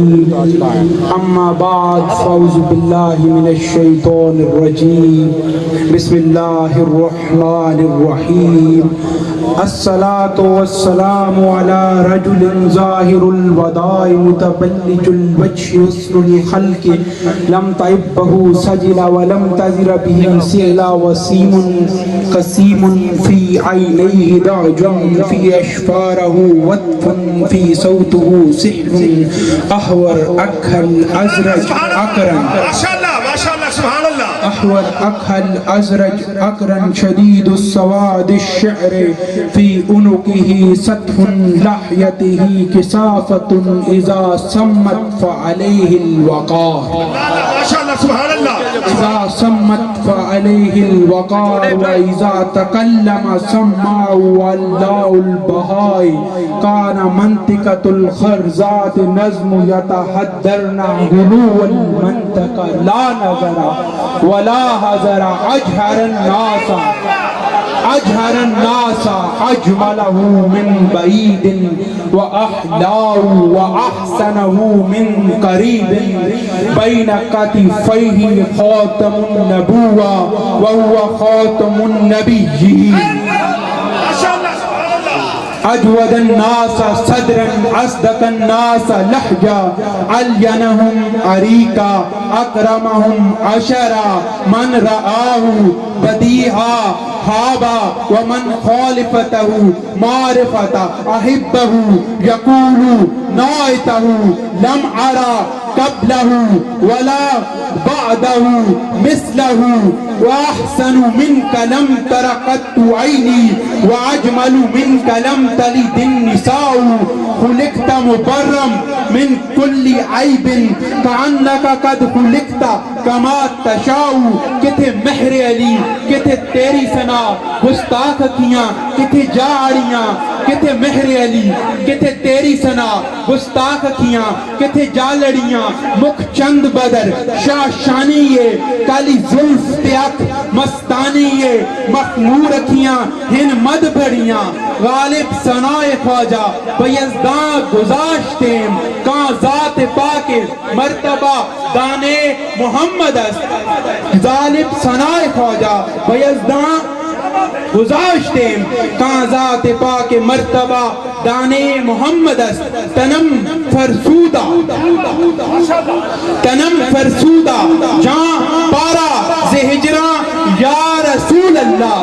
اما بعد فاعوذ باللہ من الشیطان الرجیم بسم اللہ الرحمن الرحیم الصلاة والسلام على رجل ظاہر الوداع متبلج الوجه حسن الخلق لم تعبه سجل ولم تزر به سعلا وسيم قسيم في عينيه ضعج في أشفاره وطف في صوته سحر احور اکھل ازرج اکرن احور اکھل ازرج اکرن شدید السواد الشعر في عنقه سطح لحيته كثافة اذا سمت فعليه الوقار اذا سمت فعليه الوقار واذا تكلم سمع والله البهاء كان منطقة الخرزات نظم يتحدرن غلو المنطقة لا نظر ولا حذر اجهر الناس اجمله من بعيد واحلاه واحسنه من قريب بين كتفيه خاتم النبوة وهو خاتم النبيين اجود الناس صدرا اصدق الناس لحجا الینهم عریقا اکرمهم عشرا من رآه بدیعا خوابا ومن خالفته معرفتا احبه یقول نائته لم ارا قبله ولا بعده مثله واحسن منك لم تر قط عيني واجمل منك لم تلد النساء خلقت مبرم من كل عيب كأنك قد خلقت كما تشاء کتھے مہر علی کتھے تیری ثنا گستاخ کیاں کتھے جاڑیاں کتھے مہر علی کتھے تیری ثنا گستاخ کیاں کتھے جالڑیاں مکھ چند بدر شاہ شانی یہ کالی زلف تیاک مستانی یہ مخمور کیاں ہن مد بڑیاں غالب ثنائے خواجہ بیزداں گزاشتیم کان ذات پاک مرتبہ دانے محمد است غالب ثنائے خواجہ بیزداں گزاشتیم کان ذات پاک مرتبہ دانے محمد است تنم فرسودہ جان پارا زہجران یا رسول اللہ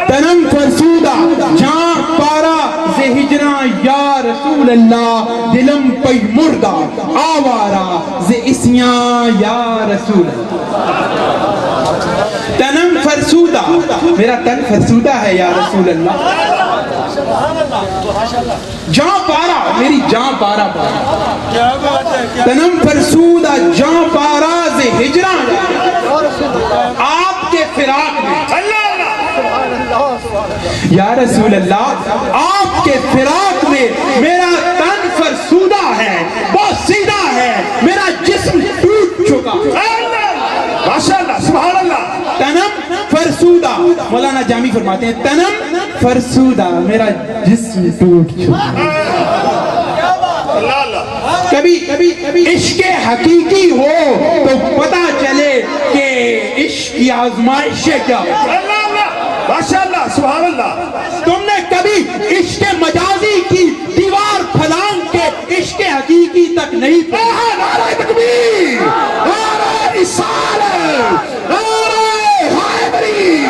تنم فرسودہ جان پارا زہجران یا رسول اللہ دلم پی مردہ آوارا زئسیاں یا رسول اللہ تنم فرسودہ میرا تن فرسودہ ہے یا رسول اللہ جان پارا میری جان پارا تنم فرسودہ جان پارا سے ہجران آپ کے فراق میں یا رسول اللہ آپ کے فراق میں میرا تن فرسودہ ہے بہت سیدھا ہے میرا جسم ٹوٹ چکا ماشاءاللہ سبحان اللہ تنم فرسودہ مولانا جامی فرماتے ہیں تنم فرسودہ میرا جسم ٹوٹ چکا کبھی عشق حقیقی ہو تو پتا چلے کہ عشق کی آزمائش کیا ماشاءاللہ سبحان اللہ تم نے کبھی عشق مجازی کی دیوار پھلانگ کے عشق حقیقی تک نہیں پڑھا نعرہ تکبیر نعرہ رسالت نعرہ حیدری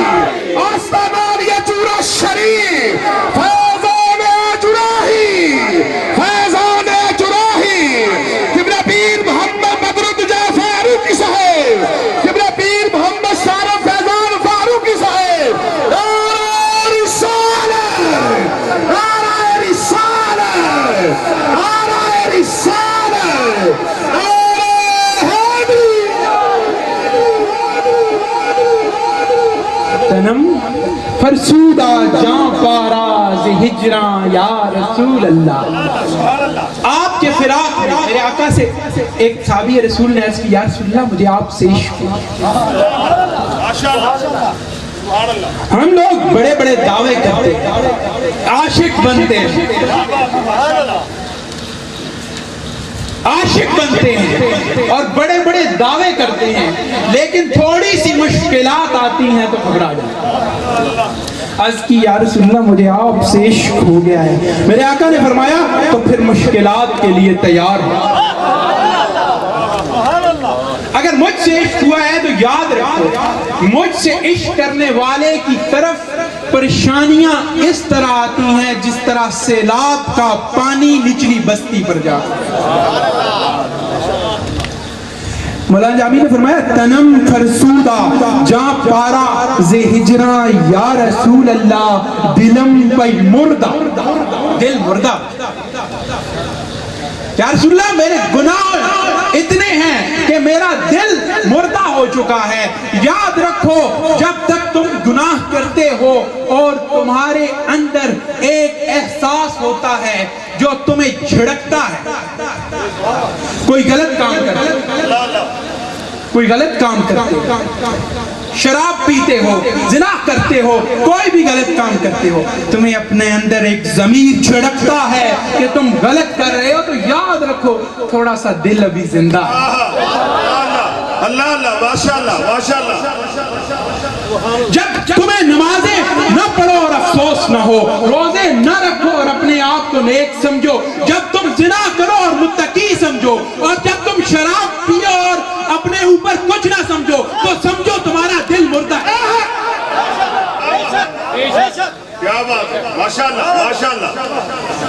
آستانان یا چورا شریف فیضان جراحی فیضان جراحی قبلہ پیر محمد بدرالدجا فاروقی صاحب قبلہ پیر محمد شارف فیضان فاروقی صاحب نعرہ رسالت نعرہ رسالت نعرہ رسالت تنم فرسودہ جان پارا سے ہجران یا رسول اللہ آپ کے فراق میں میرے آقا سے ایک صحابی رسول نے عرض کی یا رسول اللہ مجھے آپ سے عشق ہم لوگ بڑے بڑے دعوے کرتے عاشق بنتے ہیں عاشق بنتے ہیں اور بڑے بڑے دعوے کرتے ہیں، لیکن تھوڑی سی مشکلات آتی ہیں تو گھبرا جاتے ہیں۔ عرض کی یا رسول اللہ مجھے آپ سے عشق ہو گیا ہے۔ میرے آقا نے فرمایا تو پھر مشکلات کے لیے تیار ہو۔ اگر مجھ سے عشق ہوا ہے تو یاد رکھو، مجھ سے عشق کرنے والے کی طرف پریشانیاں اس طرح آتی ہیں جس طرح سیلاب کا پانی نچلی بستی پر جاتا ہے۔ مولانا جامی نے فرمایا تنم فرسودہ جہاں پارا زِ ہجراں یا رسول اللہ دلم پہ مردہ، دل مردہ۔ یا رسول اللہ میرے گناہ اتنے ہیں کہ میرا دل مردہ ہو چکا ہے۔ یاد رکھو جب تک تم گناہ کرتے ہو اور تمہارے اندر ایک احساس ہوتا ہے جو تمہیں جھڑکتا ہے، کوئی غلط کام کرتے، کوئی غلط کام کرتے، شراب پیتے ہو، زنا کرتے ہو، کوئی بھی غلط کام کرتے ہو، تمہیں اپنے اندر ایک ضمیر جھڑکتا ہے کہ تم غلط کر رہے ہو، تو یاد رکھو تھوڑا سا دل ابھی زندہ ہے۔ اللہ اللہ ماشاءاللہ ماشاءاللہ۔ جب تمہیں نمازیں نہ پڑھو اور افسوس نہ ہو، روزے نہ رکھو اور اپنے آپ کو نیک سمجھو، جب تم زنا کرو اور متقی سمجھو، اور جب تم شراب پیو اور اپنے اوپر کچھ نہ سمجھو، تو سمجھو تمہارا دل مردہ ہے۔ کیا بات ہے، ماشاءاللہ ماشاءاللہ۔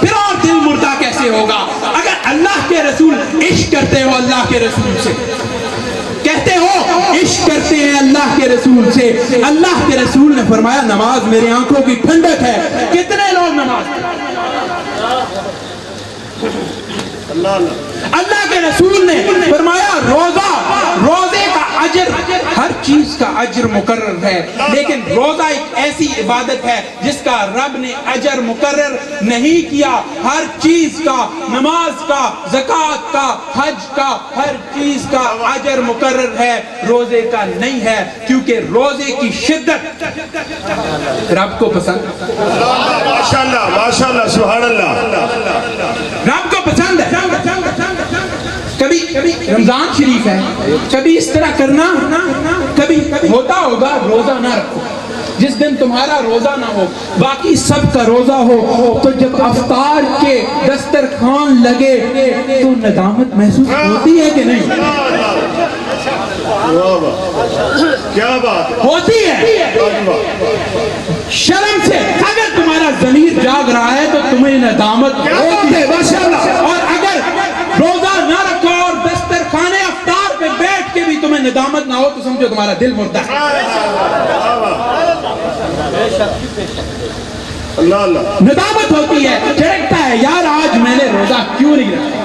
پھر اور دل مردہ کیسے ہوگا؟ اگر اللہ کے رسول عشق کرتے ہو اللہ کے رسول سے، کہتے ہو عشق کرتے ہیں اللہ کے رسول سے، اللہ کے رسول نے فرمایا نماز میری آنکھوں کی ٹھنڈک ہے۔ کتنے لوگ نماز اللہ کے رسول نے فرمایا روزے کا اجر، ہر چیز کا اجر مقرر ہے، لیکن روزہ ایک ایسی عبادت ہے جس کا رب نے اجر مقرر نہیں کیا۔ ہر چیز کا، نماز کا، زکوٰۃ کا، حج کا، ہر چیز کا اجر مقرر ہے، روزے کا نہیں ہے، کیونکہ روزے کی شدت رب کو پسند، ماشاءاللہ ماشاءاللہ سبحان اللہ، رب کو پسند ہے۔ کبھی رمضان شریف ہے، کبھی اس طرح کرنا، کبھی ہوتا ہوگا روزہ نہ رکھو، جس دن تمہارا روزہ نہ ہو باقی سب کا روزہ ہو، تو جب افطار کے دسترخوان لگے تو ندامت محسوس ہوتی ہے کہ نہیں؟ کیا بات ہوتی ہے۔ شرم سے اگر تمہارا ضمیر جاگ رہا ہے تو تمہیں ندامت ہوتی ہے، اور اگر روزہ نہ رکھو اور دسترخوان افطار پہ بیٹھ کے بھی تمہیں ندامت نہ ہو تو سمجھو تمہارا دل مردہ ہے۔ ندامت ہوتی ہے، جھڑکتا ہے یار آج میں نے روزہ کیوں نہیں رکھا۔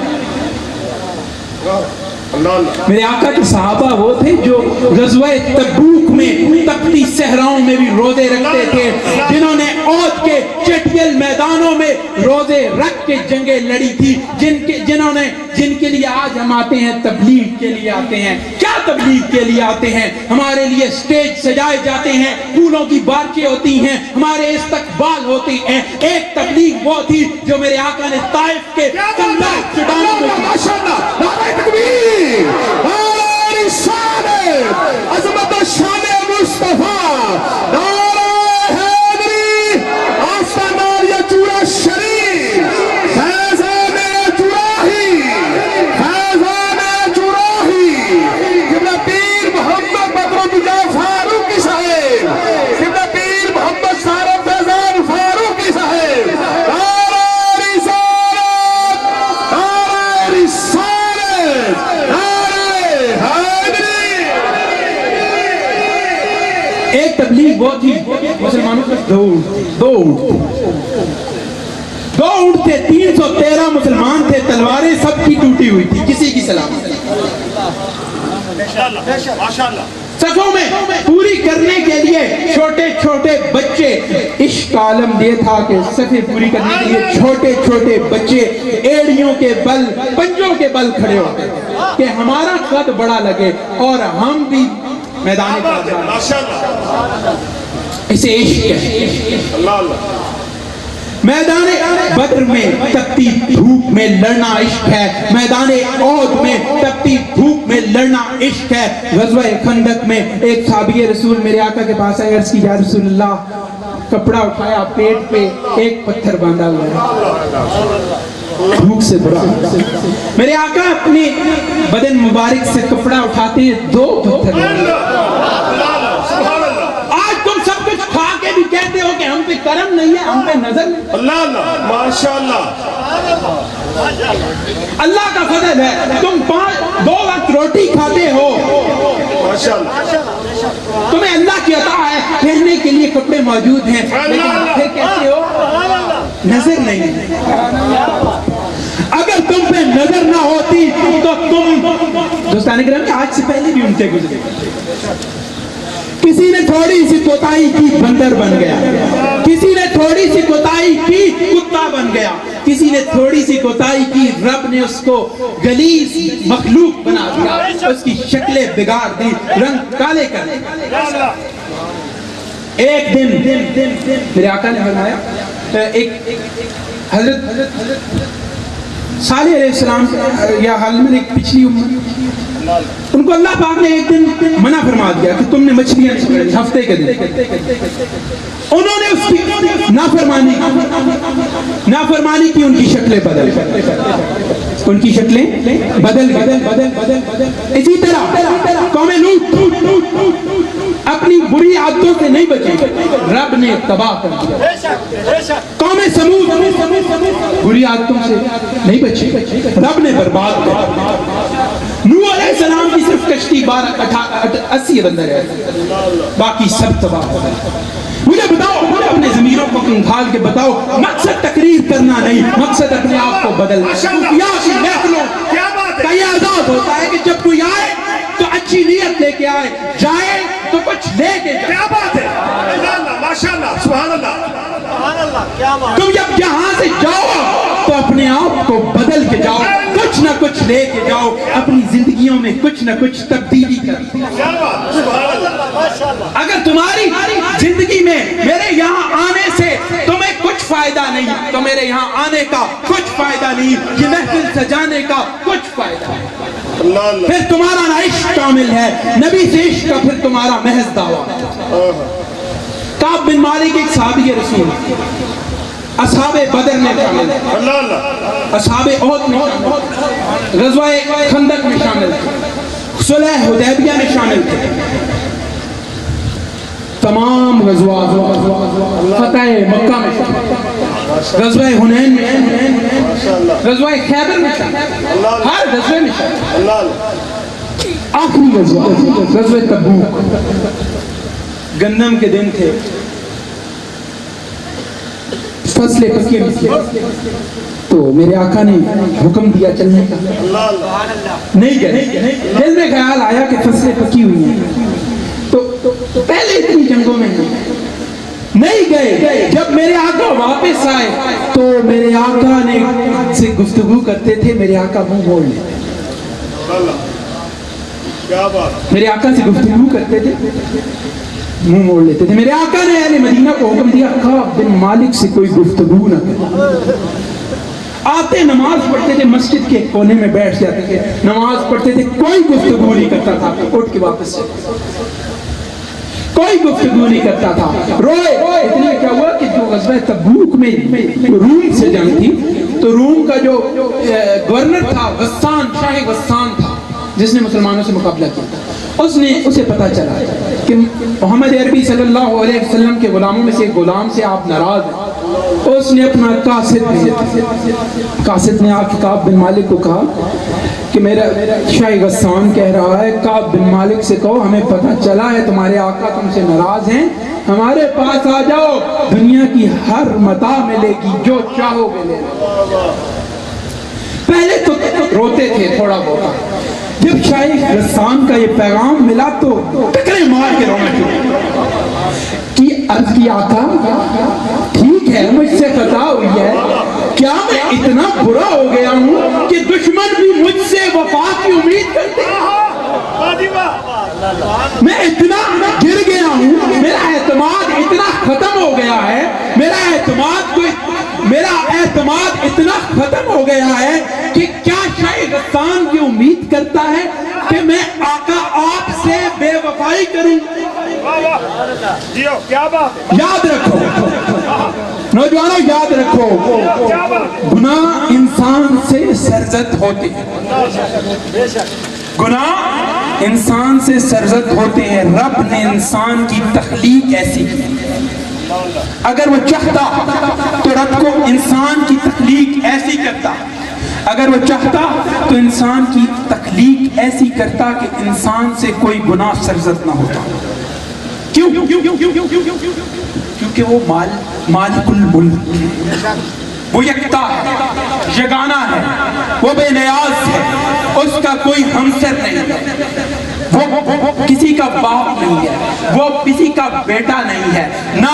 میرے آقا کے صحابہ وہ تھے جو غزوہ تبوک میں تپتی صحراؤں میں بھی روزے رکھتے تھے، جنہوں نے احد کے چٹیل میدانوں میں روزے رکھ کے جنگیں لڑی تھی، جن کے لیے آج ہم آتے ہیں، تبلیغ کے لیے آتے ہیں۔ کیا تبلیغ کے لیے آتے ہیں؟ ہمارے لیے سٹیج سجائے جاتے ہیں، پھولوں کی بارکیں ہوتی ہیں، ہمارے استقبال ہوتے ہیں۔ ایک تبلیغ وہ تھی جو میرے آقا نے طائف کے چٹانوں میں عظمت و شان مصطفیٰ، نعرہ حیدری، آستانار یا چورا شریف، فیضان چراہی، فیضان چراہی، قبلہ پیر محمد بدرالدجا فاروقی صاحب، قبلہ پیر محمد صارف فیضان فاروقی صاحب، نعرہ رسالت، نعرہ رسالت، ایک تبلیغ وہ تھی مسلمانوں کا دو اونٹ تھے، 313 مسلمان تھے، تلواریں سب کی ٹوٹی ہوئی تھی، کسی کی سلامت صفوں میں پوری کرنے کے لیے چھوٹے چھوٹے بچے، عشق کا عالم یہ تھا کہ صفیں پوری کرنے کے لیے چھوٹے چھوٹے بچے ایڑیوں کے بل، پنجوں کے بل کھڑے ہوتے کہ ہمارا قد بڑا لگے اور ہم بھی میدان اسے عشق ہے۔ میدان بدر میں تپتی دھوپ میں لڑنا عشق ہے، میدان احد میں تپتی دھوپ میں لڑنا عشق ہے۔ غزوہ خندق میں ایک صحابی رسول میرے آقا کے پاس آئے، عرض کی یا رسول اللہ، کپڑا اٹھایا، پیٹ پہ ایک پتھر باندھا ہوا ہے، بھوک سے برا۔ میرے آقا اپنے بدن مبارک سے کپڑا اٹھاتے ہیں، 2 پتھر باندھے۔ آج تم سب کچھ کھا کے بھی کہتے ہو کہ ہم پہ کرم نہیں ہے، ہم پہ نظر نہیں۔ اللہ اللہ ماشاءاللہ، اللہ کا فضل ہے، تم 2 وقت روٹی کھاتے ہو، ماشاءاللہ، تمہیں اللہ کی عطا ہے، پہننے کے لیے کپڑے موجود ہیں، لیکن پھر کہتے ہو نظر نہیں۔ اگر تم پہ نظر نہ ہوتی تو تم دوستان کرام آج سے پہلے بھی امتے گزرے۔ کسی نے تھوڑی سی کوتاہی کی بندر بن گیا، کسی نے تھوڑی سی کوتاہی کی کتا بن گیا، کسی نے تھوڑی سی کوتاہی کی رب نے اس کو غلیظ مخلوق بنا دیا، اس کی شکلیں بگاڑ دی، رنگ کالے کر دی۔ ایک دن میرے آقا نے فرمایا، ایک حضرت صالح علیہ السلام یا حالمن ایک پچھلی امت، ان کو اللہ پاک نے ایک دن منع فرما دیا کہ تم نے مچھلیاں نہیں پکڑی، ہفتے کے دن انہوں نے اس کی نافرمانی کی، ان کی شکلیں بدل گئی۔ اسی طرح قوم لوط اپنی بری عادتوں سے نہیں بچی، رب نے تباہ کر دیا۔ قوم سمود بری عادتوں سے نہیں بچی، رب نے برباد کر دیا۔ نوح علیہ السلام کی صرف کشتی 80 بندر ہے، باقی سب تباہ ہو گئے۔ مجھے بتاؤ، اپنے ضمیروں کو کھال کے بتاؤ، مقصد تقریر کرنا نہیں، مقصد اپنے آپ کو بدلنا۔ یا کی محفلوں کا یہ آزاد ہوتا ہے کہ جب کوئی آئے تو اچھی نیت لے کے آئے، جائے تو کچھ لے کے جائے۔ کیا بات ہے، ماشاءاللہ، سبحان اللہ۔ تم جب یہاں سے جاؤ تو اپنے آپ کو بدل کے جاؤ، کچھ نہ کچھ لے کے جاؤ، اپنی زندگیوں میں کچھ نہ کچھ تبدیلی کر۔ اگر تمہاری زندگی میں میرے یہاں آنے سے تمہیں کچھ فائدہ نہیں تو میرے یہاں آنے کا کچھ فائدہ نہیں، یہ محفل سجانے کا کچھ فائدہ ہے۔ پھر تمہارا نہ عشق کامل ہے، نبی سے عشق کا پھر تمہارا محض دعویٰ۔ کعب بن مالک ایک صحابی رسول، اصحاب بدر میں شامل تھے، اصحاب احد میں شامل تھے، غزوہ خندق میں شامل تھے، صلح حدیبیہ میں شامل تھے، تمام غزوات، فتح مکہ میں شامل تھے، غزوہ حنین میں شامل، غزوہ خیبر میں شامل، ہر غزوے میں شامل۔ آخری غزوہ تبوک، گندم کے دن تھے، فصلیں پکی ہوئی تھی، تو میرے آقا نے حکم دیا چلنے کا، نہیں گئے۔ دل میں خیال آیا کہ فصلیں پکی ہوئی ہیں، تو پہلے اتنی جنگوں میں نہیں گئے۔ جب میرے آقا واپس آئے تو میرے آقا نے سے گفتگو کرتے تھے، میرے آقا منہ موڑ لیتے، میرے آقا سے گفتگو کرتے تھے، منہ موڑ لیتے تھے۔ میرے آقا نے اہل مدینہ کو حکم دیا، کعب بن مالک سے کوئی گفتگو نہ کرے۔ آتے نماز پڑھتے تھے، مسجد کے کونے میں بیٹھ جاتے تھے، نماز پڑھتے تھے، کوئی گفتگو نہیں کرتا تھا، اٹھ کے واپس سے کوئی گفتگو نہیں کرتا تھا، روئے۔ اتنے کیا ہوا کہ جو غزوہ تبوک میں روم سے جنگ تھی تو روم کا جو گورنر تھا غسان، شاہ غسان تھا، جس نے مسلمانوں سے مقابلہ کیا، اسے پتا چلا کہ محمد عربی صلی اللہ علیہ وسلم کے غلاموں میں سے ایک غلام سے آپ ناراض ہیں۔ اس نے اپنا قاصد نے آ کے کعب بن مالک کو کہا کہ میرا شاہ غسان کہہ رہا ہے، کعب بن مالک سے کہو ہمیں پتہ چلا ہے تمہارے آقا تم سے ناراض ہیں، ہمارے پاس آ جاؤ، دنیا کی ہر متاع ملے گی، جو چاہو گے لے لو۔ پہلے تو روتے تھے تھوڑا بہت، جب شاہ غسان کا یہ پیغام ملا تو ٹکرے مار کے رونا شروع کی۔ عرض کی آقا ٹھیک ہے، مجھ سے خطا ہوئی ہے، کیا میں اتنا برا ہو گیا ہوں کہ دشمن بھی مجھ سے وفا کی امید کرتے ہیں؟ میں اتنا گر گیا ہوں، میرا اعتماد اتنا ختم ہو گیا ہے، میرا اعتماد کوئی میرا اعتماد اتنا ختم ہو گیا ہے کہ کیا شاہ غسان یہ امید کرتا ہے کہ میں آقا آپ سے بے وفائی کروں؟ کیا بات یاد رکھو نوجوانوں، یاد رکھو، گناہ انسان سے سرزد ہوتے ہیں، گناہ انسان سے سرزد ہوتے ہیں۔ رب نے انسان کی تخلیق ایسی کی، اگر وہ چاہتا تو رب کو انسان کی تخلیق ایسی کرتا، اگر وہ چاہتا تو انسان کی تخلیق ایسی کرتا کہ انسان سے کوئی گناہ سرزد نہ ہوتا۔ کیوں؟ کیونکہ وہ مالک الملک، وہ یکتا ہے، یگانہ ہے، وہ بے نیاز ہے، اس کا کوئی ہمسر نہیں ہے، وہ کسی کا باپ نہیں ہے، وہ کسی کا بیٹا نہیں ہے، نہ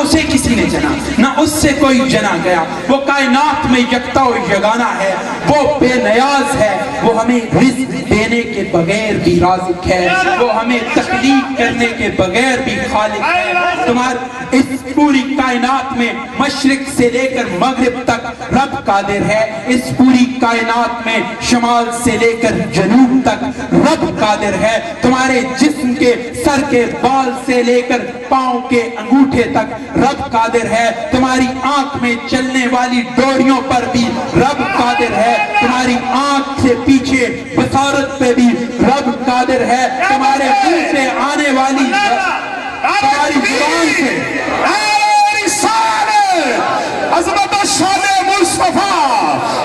اسے کسی نے جنا، نہ اس سے کوئی جنا گیا، وہ کائنات میں یکتا و یگانہ ہے، وہ بے نیاز ہے، وہ ہمیں رزق دینے کے بغیر بھی رازق ہے، وہ ہمیں تخلیق کرنے کے بغیر بھی خالق ہے۔ تمہارے اس پوری کائنات میں مشرق سے لے کر مغرب تک رب قادر ہے، اس پوری کائنات میں شمال سے لے کر جنوب تک رب قادر ہے، تمہارے جسم کے سر کے بال سے لے کر پاؤں کے انگوٹھے تک رب قادر ہے، تمہاری آنکھ میں چلنے والی ڈوریوں پر بھی رب قادر ہے، تمہاری آنکھ سے پیچھے بصارت پہ بھی رب قادر ہے، تمہارے منہ سے آنے والی تمہاری زبان سے عظمت شان مصطفیٰ،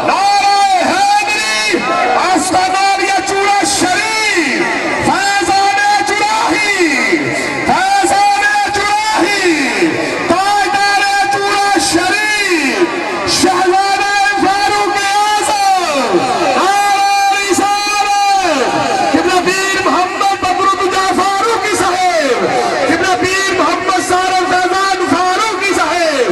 نعرہ حیدری، آستانہ یا چورا شریف، فیضان جراحی، فیضان جراحی، تاجدار چورا شریف، شہزادہ فاروق اعظم، نعرہ رسالت، قبلہ پیر محمد بدرالدجا فاروقی صاحب، قبلہ پیر محمد سارف فیضان فاروقی صاحب،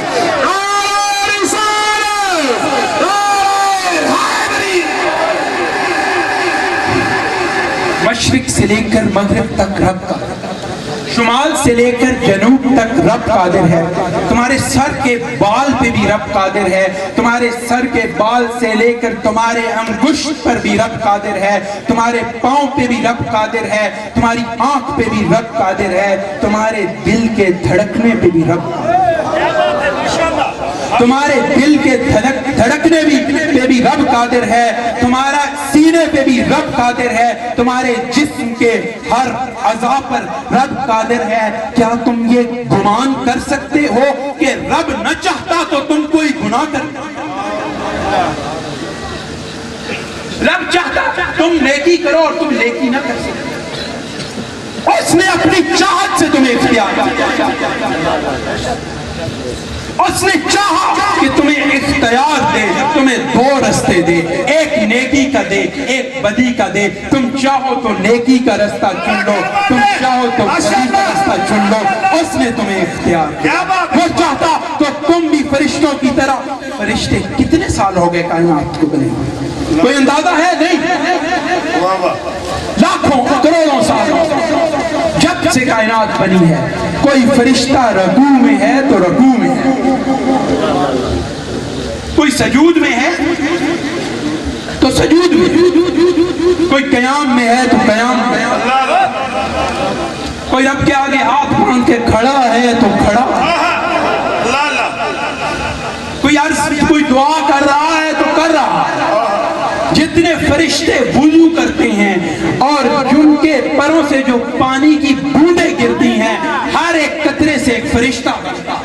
مشرق سے لے کر مغرب تک رب کا، شمال سے لے کر جنوب تک رب قادر ہے، تمہارے سر کے بال پہ بھی رب قادر ہے، تمہارے سر کے بال سے لے کر تمہارے انگشت پر بھی رب قادر ہے، تمہارے پاؤں پہ بھی رب قادر ہے، تمہاری آنکھ پہ بھی رب قادر ہے، تمہارے دل کے دھڑکنے پہ بھی رب قادر ہے، تمہارے دل کے دھڑکنے پہ بھی رب قادر ہے، تمہارا سینے پہ بھی رب قادر ہے، تمہارے جسم کے ہر اعضاء پر رب قادر ہے۔ کیا تم یہ گمان کر سکتے ہو کہ رب نہ چاہتا تو تم کوئی گناہ کرتے؟ رب چاہتا تم نیکی کرو اور تم نیکی نہ کر سکتے، اس نے اپنی چاہت سے تمہیں اختیار دیا، اس نے چاہا کہ تمہیں اختیار دے، تمہیں دو رستے دے، ایک نیکی کا دے، ایک بدی کا دے، تم چاہو تو نیکی کا رستہ چن لو، تم چاہو تو بدی کا رستہ چن لو، اس نے تمہیں اختیار دیا۔ وہ چاہتا تو تم بھی فرشتوں کی طرح، فرشتے کتنے سال ہو گئے کائنات کو بنے ہوئے؟ کوئی اندازہ ہے؟ نہیں، لاکھوں کروڑوں سالوں جب سے کائنات بنی ہے، کوئی فرشتہ رکوع میں ہے تو رکوع میں ہے، کوئی سجود میں ہے تو سجود میں ہے، کوئی قیام میں ہے تو قیام میں ہے، کوئی رب کے آگے ہاتھ باندھ کے کھڑا ہے تو کھڑا ہے، کوئی دعا کر رہا ہے تو کر رہا ہے۔ جتنے فرشتے وضو کرتے ہیں اور جن کے پروں سے جو پانی کی بوندیں گرتی ہیں، ہر ایک قطرے سے ایک فرشتہ بنتا ہے،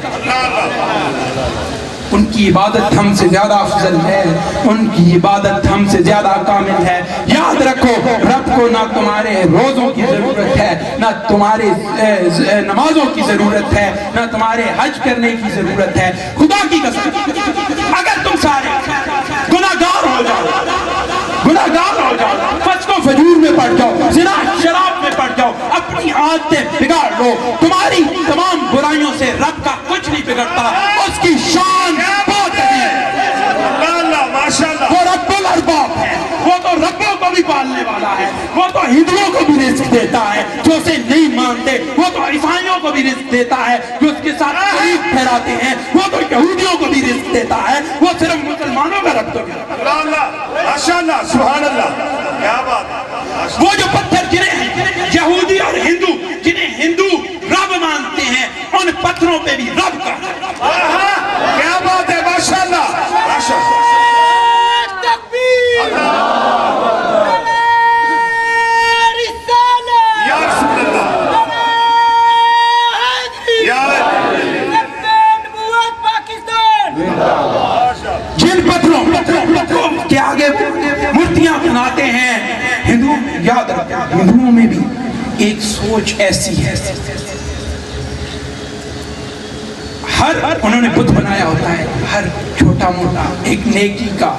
ان کی عبادت ہم سے زیادہ افضل ہے، ان کی عبادت ہم سے زیادہ کامل ہے۔ یاد رکھو، رب کو نہ تمہارے روزوں کی ضرورت ہے، نہ تمہارے نمازوں کی ضرورت ہے، نہ تمہارے حج کرنے کی ضرورت ہے۔ خدا کی قسم، اگر تم سارے گناہگار ہو جاؤ، فسق و فجور میں پڑ جاؤ، زنا شراب میں پڑ جاؤ، اپنی عادتیں بگاڑ لو، تمہاری تمام برائیوں سے رب کا کچھ نہیں بگڑتا، اس کی شان بہت ہے، وہ رب الارباب ہے، وہ تو ربوں کو بھی پا پالنے والا ہے، وہ تو ہندوؤں کو بھی رزق دیتا ہے جو اسے نہیں مانتے، وہ تو عیسائیوں کو بھی رزق دیتا ہے جو اس کے ساتھ شریک ٹھہراتے ہیں، وہ تو یہودیوں کو بھی رزق دیتا ہے، وہ صرف مسلمانوں کا رب تو کیا؟ ماشاء اللہ سبحان اللہ کیا بات. وہ جو پتھر جنہیں یہودی اور ہندو جنہیں ہندو رب مانتے ہیں ان پتھروں پہ بھی رب کا کیا بات ہے ماشاء اللہ ماشاء اللہ. یا رسول اللہ یا جن پتھروں کے آگے مورتیاں بناتے ہیں ہندو، یاد رکھیں ہندوؤں میں بھی ایک سوچ ایسی ہے، ہر انہوں نے بت بنایا ہوتا ہے، ہر چھوٹا موٹا ایک نیکی کا،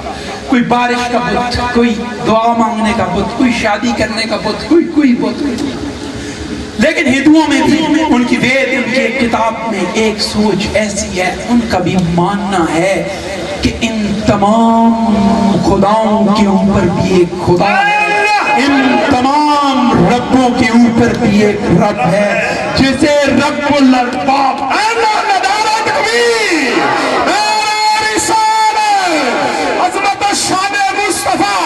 کوئی بارش کا بت، کوئی دعا مانگنے کا بت، کوئی شادی کرنے کا بت، کوئی بت. لیکن ہندوؤں میں بھی ان کی وید، ان کی کتاب میں ایک سوچ ایسی ہے، ان کا بھی ماننا ہے کہ ان تمام خداؤں کے اوپر بھی ایک خدا ہے، ان تمام ربوں کے اوپر بھی ایک رب ہے جسے رب الارباب عظمت شان مصطفیٰ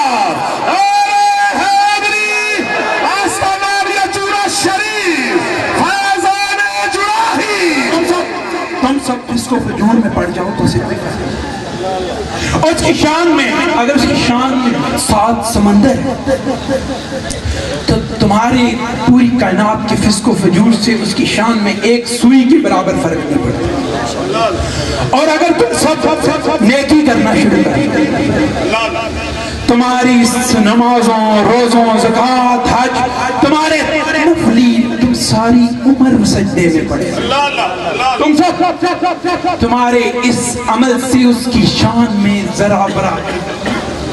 تم سب اس کو فجور میں پڑھ جاؤ تو اسے کوئی فائدہ نہیں. اور اس کی شان میں اگر اس کی شان میں 7 سمندر ہے تو تمہاری پوری کائنات کے فسق و فجور سے اس کی شان میں ایک سوئی کے برابر فرق نہیں پڑتا. اور اگر تم سب نیکی کرنا شروع کر، تمہاری نمازوں، روزوں، زکوٰۃ، حج، تمہارے نفلی، تم ساری عمر سجدے میں پڑے، تم سب تمہارے اس عمل سے اس کی شان میں ذرا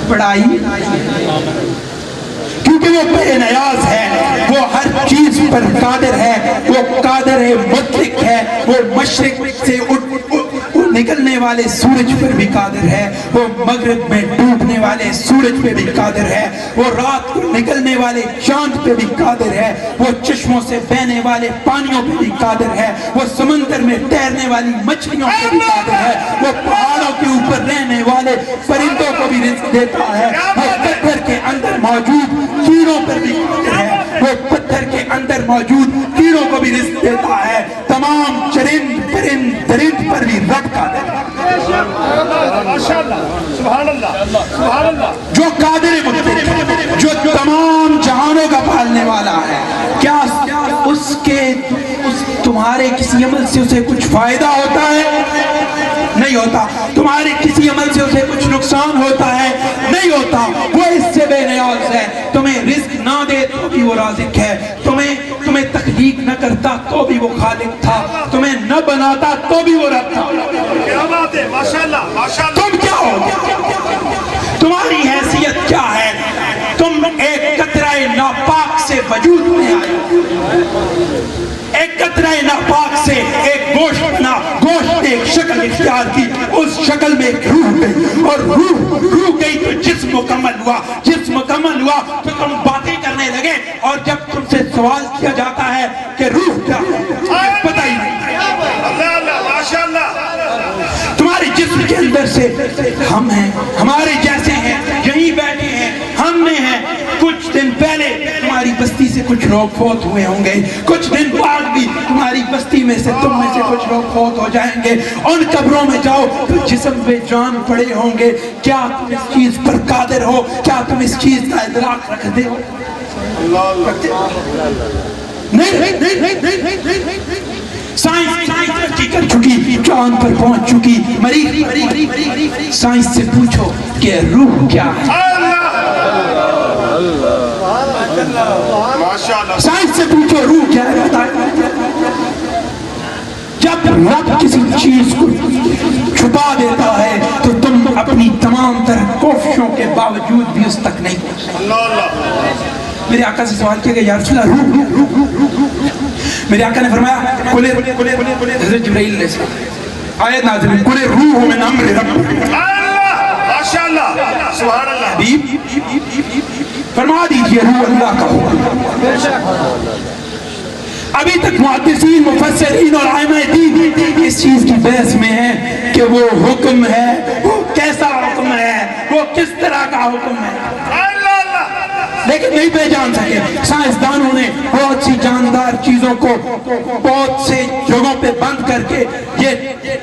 بڑائی، کیونکہ وہ بے نیاز ہے، وہ ہر چیز پر قادر ہے، وہ قادر ہے، مطلق ہے، وہ مشرق سے نکلنے والے سورج پر بھی قادر ہے، وہ مغرب میں ڈوبنے والے سورج پہ بھی قادر ہے، وہ رات کو نکلنے والے چاند پہ بھی قادر ہے، وہ چشموں سے بہنے والے پانیوں پہ بھی قادر ہے، وہ سمندر میں تیرنے والی مچھلیوں پہ بھی قادر ہے، وہ پہاڑوں کے اوپر رہنے والے پرندوں کو بھی رزق دیتا ہے، وہ پتھر کے اندر موجود کیڑوں پر بھی قادر ہے، وہ پتھر کے اندر موجود کیڑوں کو بھی رزق دیتا ہے، تمام چرند پرند درند پر بھی رب قادر ہے. جو قادر مطلق، جو تمام جہانوں کا پالنے والا ہے، کیا اس تمہارے کسی عمل سے اسے کچھ فائدہ ہوتا ہے؟ نہیں ہوتا. تمہارے کسی عمل سے اسے کچھ نقصان ہوتا ہے؟ نہیں ہوتا. وہ اس سے بے نیاز ہے، تمہیں رزق نہ دے تو بھی وہ رازق ہے، تمہیں تخلیق نہ کرتا تو بھی وہ خالق تھا، تمہیں نہ بناتا تو بھی وہ رب تھا. کیا بات ہے ماشاءاللہ ماشاءاللہ. تم کیا ہو؟ تمہاری حیثیت کیا ہے؟ تم ایک قطرہ ناپاک سے وجود میں آئے، ایک قطرہ ناپاک سے ایک گوشت نے ایک شکل اختیار کی، اس شکل میں ایک روح گئی، اور روح گئی تو جسم مکمل ہوا، جسم مکمل ہوا تو تم باتیں کرنے لگے، اور جب تم سے سوال کیا جاتا ہے کہ روح کیا ہے، پتہ ہی نہیں. تمہارے جسم کے اندر سے ہم ہیں، ہمارے جیسے ہیں، یہیں بیٹھے ہیں، ہم میں ہیں. کچھ دن پہلے تمہاری بستی سے کچھ لوگ فوت ہوئے ہوں گے، کچھ دن بعد بھی تمہاری بستی میں سے تم میں سے کچھ لوگ فوت ہو جائیں گے. ان قبروں میں جاؤ تو جسم میں جان پڑے ہوں گے. کیا تم اس چیز پر قادر ہو؟ کیا تم اس چیز کا ادراک رکھتے ہو؟ نہیں. سائنس ترقی کر چکی، چاند پر پہنچ چکی. مریخ سائنس سے پوچھو کہ روح کیا ہے. سائنس سے پوچھو روح کیا ہے، بتائیں. جب رب کسی چیز کو چھپا دیتا ہے تو تم اپنی تمام تر کوششوں کے باوجود بھی اس تک نہیں پہنچتے. میرے آقا سے سوال کیا گیا، یا رسول اللہ روح. میرے آقا نے فرمایا حضرت جبرائیل علیہ السلام آیت نازل ہوئی، قل روح من امر رب. ماشاءاللہ سبحان اللہ. حبیب فرما دیجئے روح اللہ کا حکم. ابھی تک محدثین مفسرین اور ائمہ دین اس چیز کی بحث میں ہیں کہ وہ حکم ہے، وہ کیسا حکم ہے، وہ کس طرح کا حکم ہے، لیکن نہیں پہچان سکے. سائنسدانوں نے بہت سی جاندار چیزوں کو بہت سے جگہوں پہ بند کر کے یہ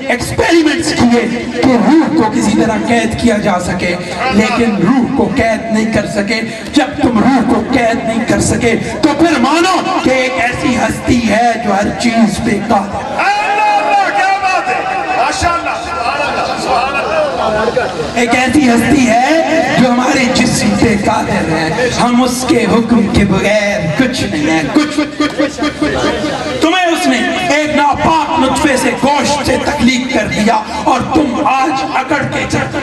ایکسپیریمنٹس کیے کہ روح کو کسی طرح قید کیا جا سکے، لیکن روح کو قید نہیں کر سکے. جب تم روح کو قید نہیں کر سکے تو پھر مانو کہ ایک ایسی ہستی ہے جو ہر چیز پہ قادر ہے. ایک ایسی ہستی ہے جو ہمارے جسم پہ قادر ہے. ہم اس کے حکم کے بغیر کچھ نہیں ہے. کچھ تمہیں اس نے ایک ناپاک نطفے سے گوشت سے تخلیق کر دیا اور تم آج اکڑ کے چلتے.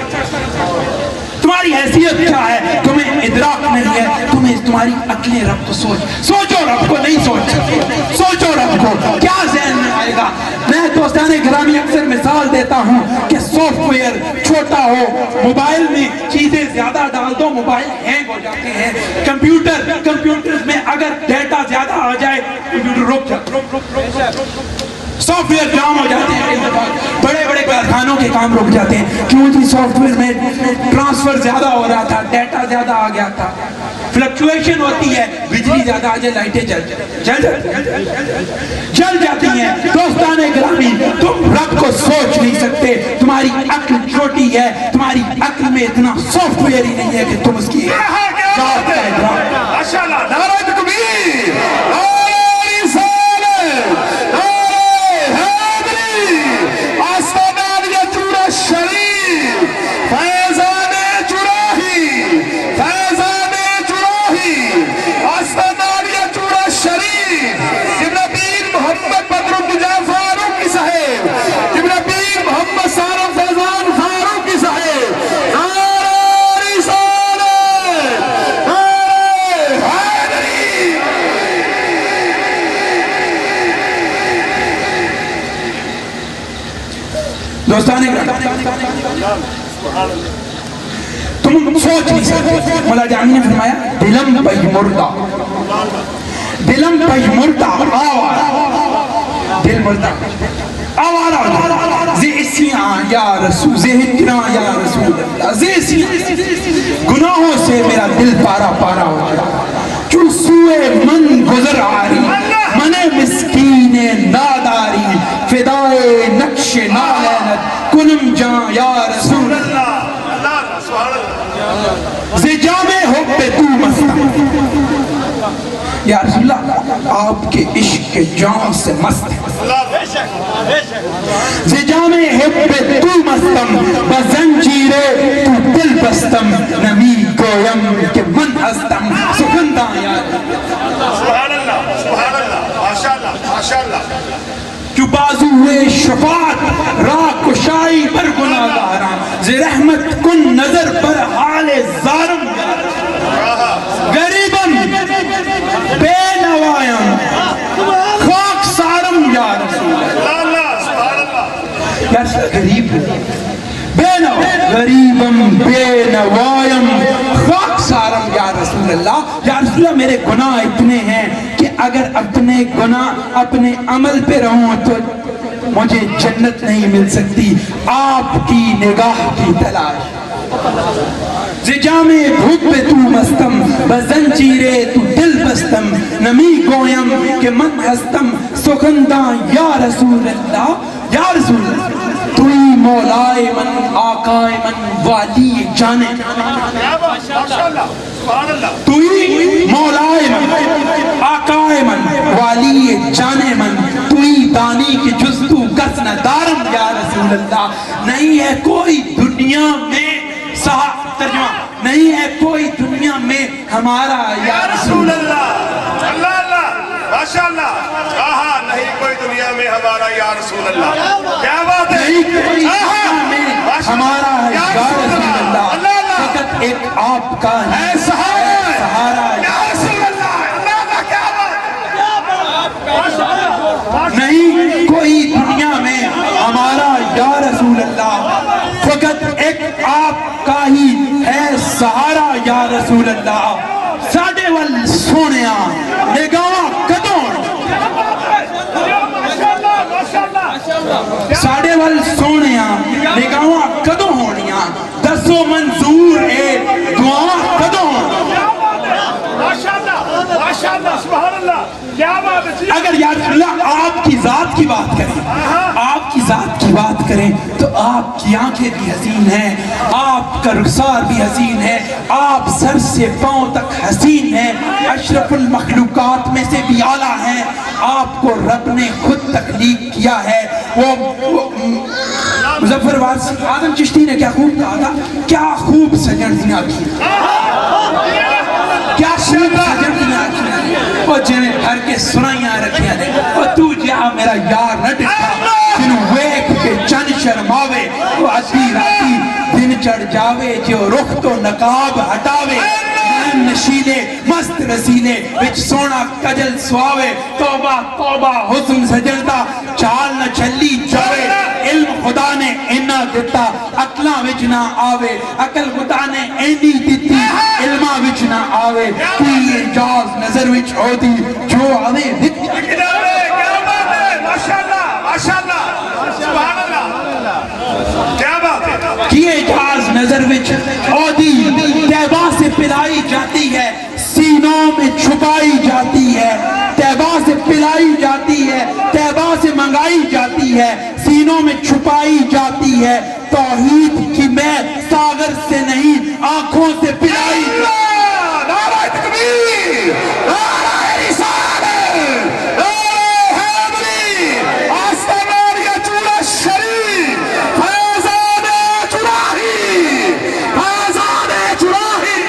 تمہاری حیثیت کیا ہے؟ تمہیں ادراک نہیں ہے. تمہاری عقلیں رب کو سوچو رب کو نہیں سوچ سکتے. سوچو رب کو کیا ذہن میں آئے گا. میں دوستان گرامی اکثر مثال دیتا ہوں کہ سافٹ ویئر چھوٹا ہو، موبائل میں چیزیں زیادہ ڈال دو موبائل ہینگ ہو جاتے ہیں. کمپیوٹر میں اگر ڈیٹا زیادہ آ جائے کمپیوٹر رک جاتا ہے، سافٹ ویئر جام ہو جاتے ہیں. بڑے بڑے کارخانوں کے کام رک جاتے ہیں. کیوں جی؟ سافٹ ویئر میں ٹرانسفر زیادہ ہو رہا تھا، ڈیٹا زیادہ آ گیا تھا. فلکچویشن ہوتی ہے، بجلی زیادہ آ جائے لائٹیں جل جاتی ہیں. دوستان گرامی تم رب کو سوچ نہیں سکتے. تمہاری عقل چھوٹی ہے، تمہاری عقل میں اتنا سافٹ ویئر ہی نہیں ہے کہ تم اس کی دوستانے تم سوچ نہیں سکتے. مولا جامی نے فرمایا دلم پہ مردہ، دلم پہ مردہ آوارا، دل مردہ آوارا زیسیاں یا رسول، زہتنا یا رسول اللہ، زیسیاں گناہوں سے میرا دل پارا پارا ہو گیا. چو سوئے من گزر آری، من مسکین ناداری، فدائے نقش نالینت کنم جان یا رسول اللہ. زجام حب تو مست، یا رسول اللہ آپ کے عشق کے جام سے مست. زجام حب تو مستم بزنجیر تو دل بستم، نمی گویم کہ من ہستم سخندہ یا سبحان اللہ سبحان اللہ ماشاءاللہ ماشاءاللہ. جو بازوئے شفاعت راہ کشائی پر گناہ گاراں، ز رحمت کن نظر پر حال زارم غریبم بے نوائم خاک سارم یا رسول اللہ. سبحان اللہ. یا غریب بے نوائم، غریبم بے نوائم خاک سارم یا رسول اللہ. یا رسول اللہ میرے گناہ اتنے ہیں کہ اگر اپنے گناہ اپنے عمل پہ رہوں تو مجھے جنت نہیں مل سکتی. آپ کی نگاہ کی تلاش. زجام بھوک پہ تو مستم بزنجیرے تو دل بستم، نمی گویم کہ من ہستم سخندہ یا رسول اللہ. یا رسول اللہ توی مولائے من آقائے من والی جانے، توی مولائے من آقائے من والی جانے من، توی دانی کی جزتو گس ندارم یا رسول اللہ. نہیں ہے کوئی دنیا میں ترجمہ، نہیں ہے کوئی دنیا میں ہمارا یا رسول اللہ. اللہ اللہ ماشاءاللہ. کہا نہیں کوئی دنیا میں ہمارا یا رسول اللہ. کیا بات ہے. نہیں کوئی دنیا میں ہمارا یا رسول اللہ. فقط ایک آپ کا ہے سہارا یا رسول اللہ. نہیں کوئی دنیا میں ہمارا یا رسول اللہ، فقط ایک آپ کا ہی ہے سہارا یا رسول اللہ. سونیا نگاہ کدوں ساڑے وال سونیا نگاہ کدوں ہونیاں دسو منظور اے دعا کدوں اگر یا رسول اللہ آپ کی ذات کی بات کریں آپ کی ذات کی بات کریں تو آپ کی آنکھیں بھی حسین ہیں آپ کا رخسار بھی حسین ہے آپ سر سے پاؤں تک حسین ہیں اشرف المخلوقات میں سے بھی اعلیٰ ہیں آپ کو رب نے خود تخلیق کیا ہے وہ مظفر وارث آدم چشتی نے کیا خوب کہا تھا کیا خوب سجن دنیا کی کیا خوب سجن دنیا کی وہ جنہیں ہر کے سنائیاں رکھیا دے وہ تو جا میرا یار نہ ڈٹھا جنہوں ویک کے چند شرماوے وہ ادھی راتی دن چڑھ جاوے جو رخ تو نقاب ہٹاوے نشیلے مست رسیلے وچ سونا کجل سواوے توبہ توبہ حسن سجلتا چال نہ چلی جاوے علم خدا نے اینا دیتا عقلاں وچ نہ آوے عقل خدا نے اینی دیتی علماں وچ نہ آوے کوئی اعجاز نظر وچ ہوتی جو آوے دکھ کیا بات ہے کیے جاز نظر وچ عودی تیبہ سے پلائی جاتی ہے سینوں میں چھپائی جاتی ہے تیبہ سے پلائی جاتی ہے تیبہ سے منگائی جاتی ہے سینوں میں چھپائی جاتی ہے توحید کی میں ساغر سے نہیں آنکھوں سے پلائی نعرہ تکبیر نعرہ رسالت اے حیدری آستانار یا چوڑا شریف فیضان چراہی فیضان چراہی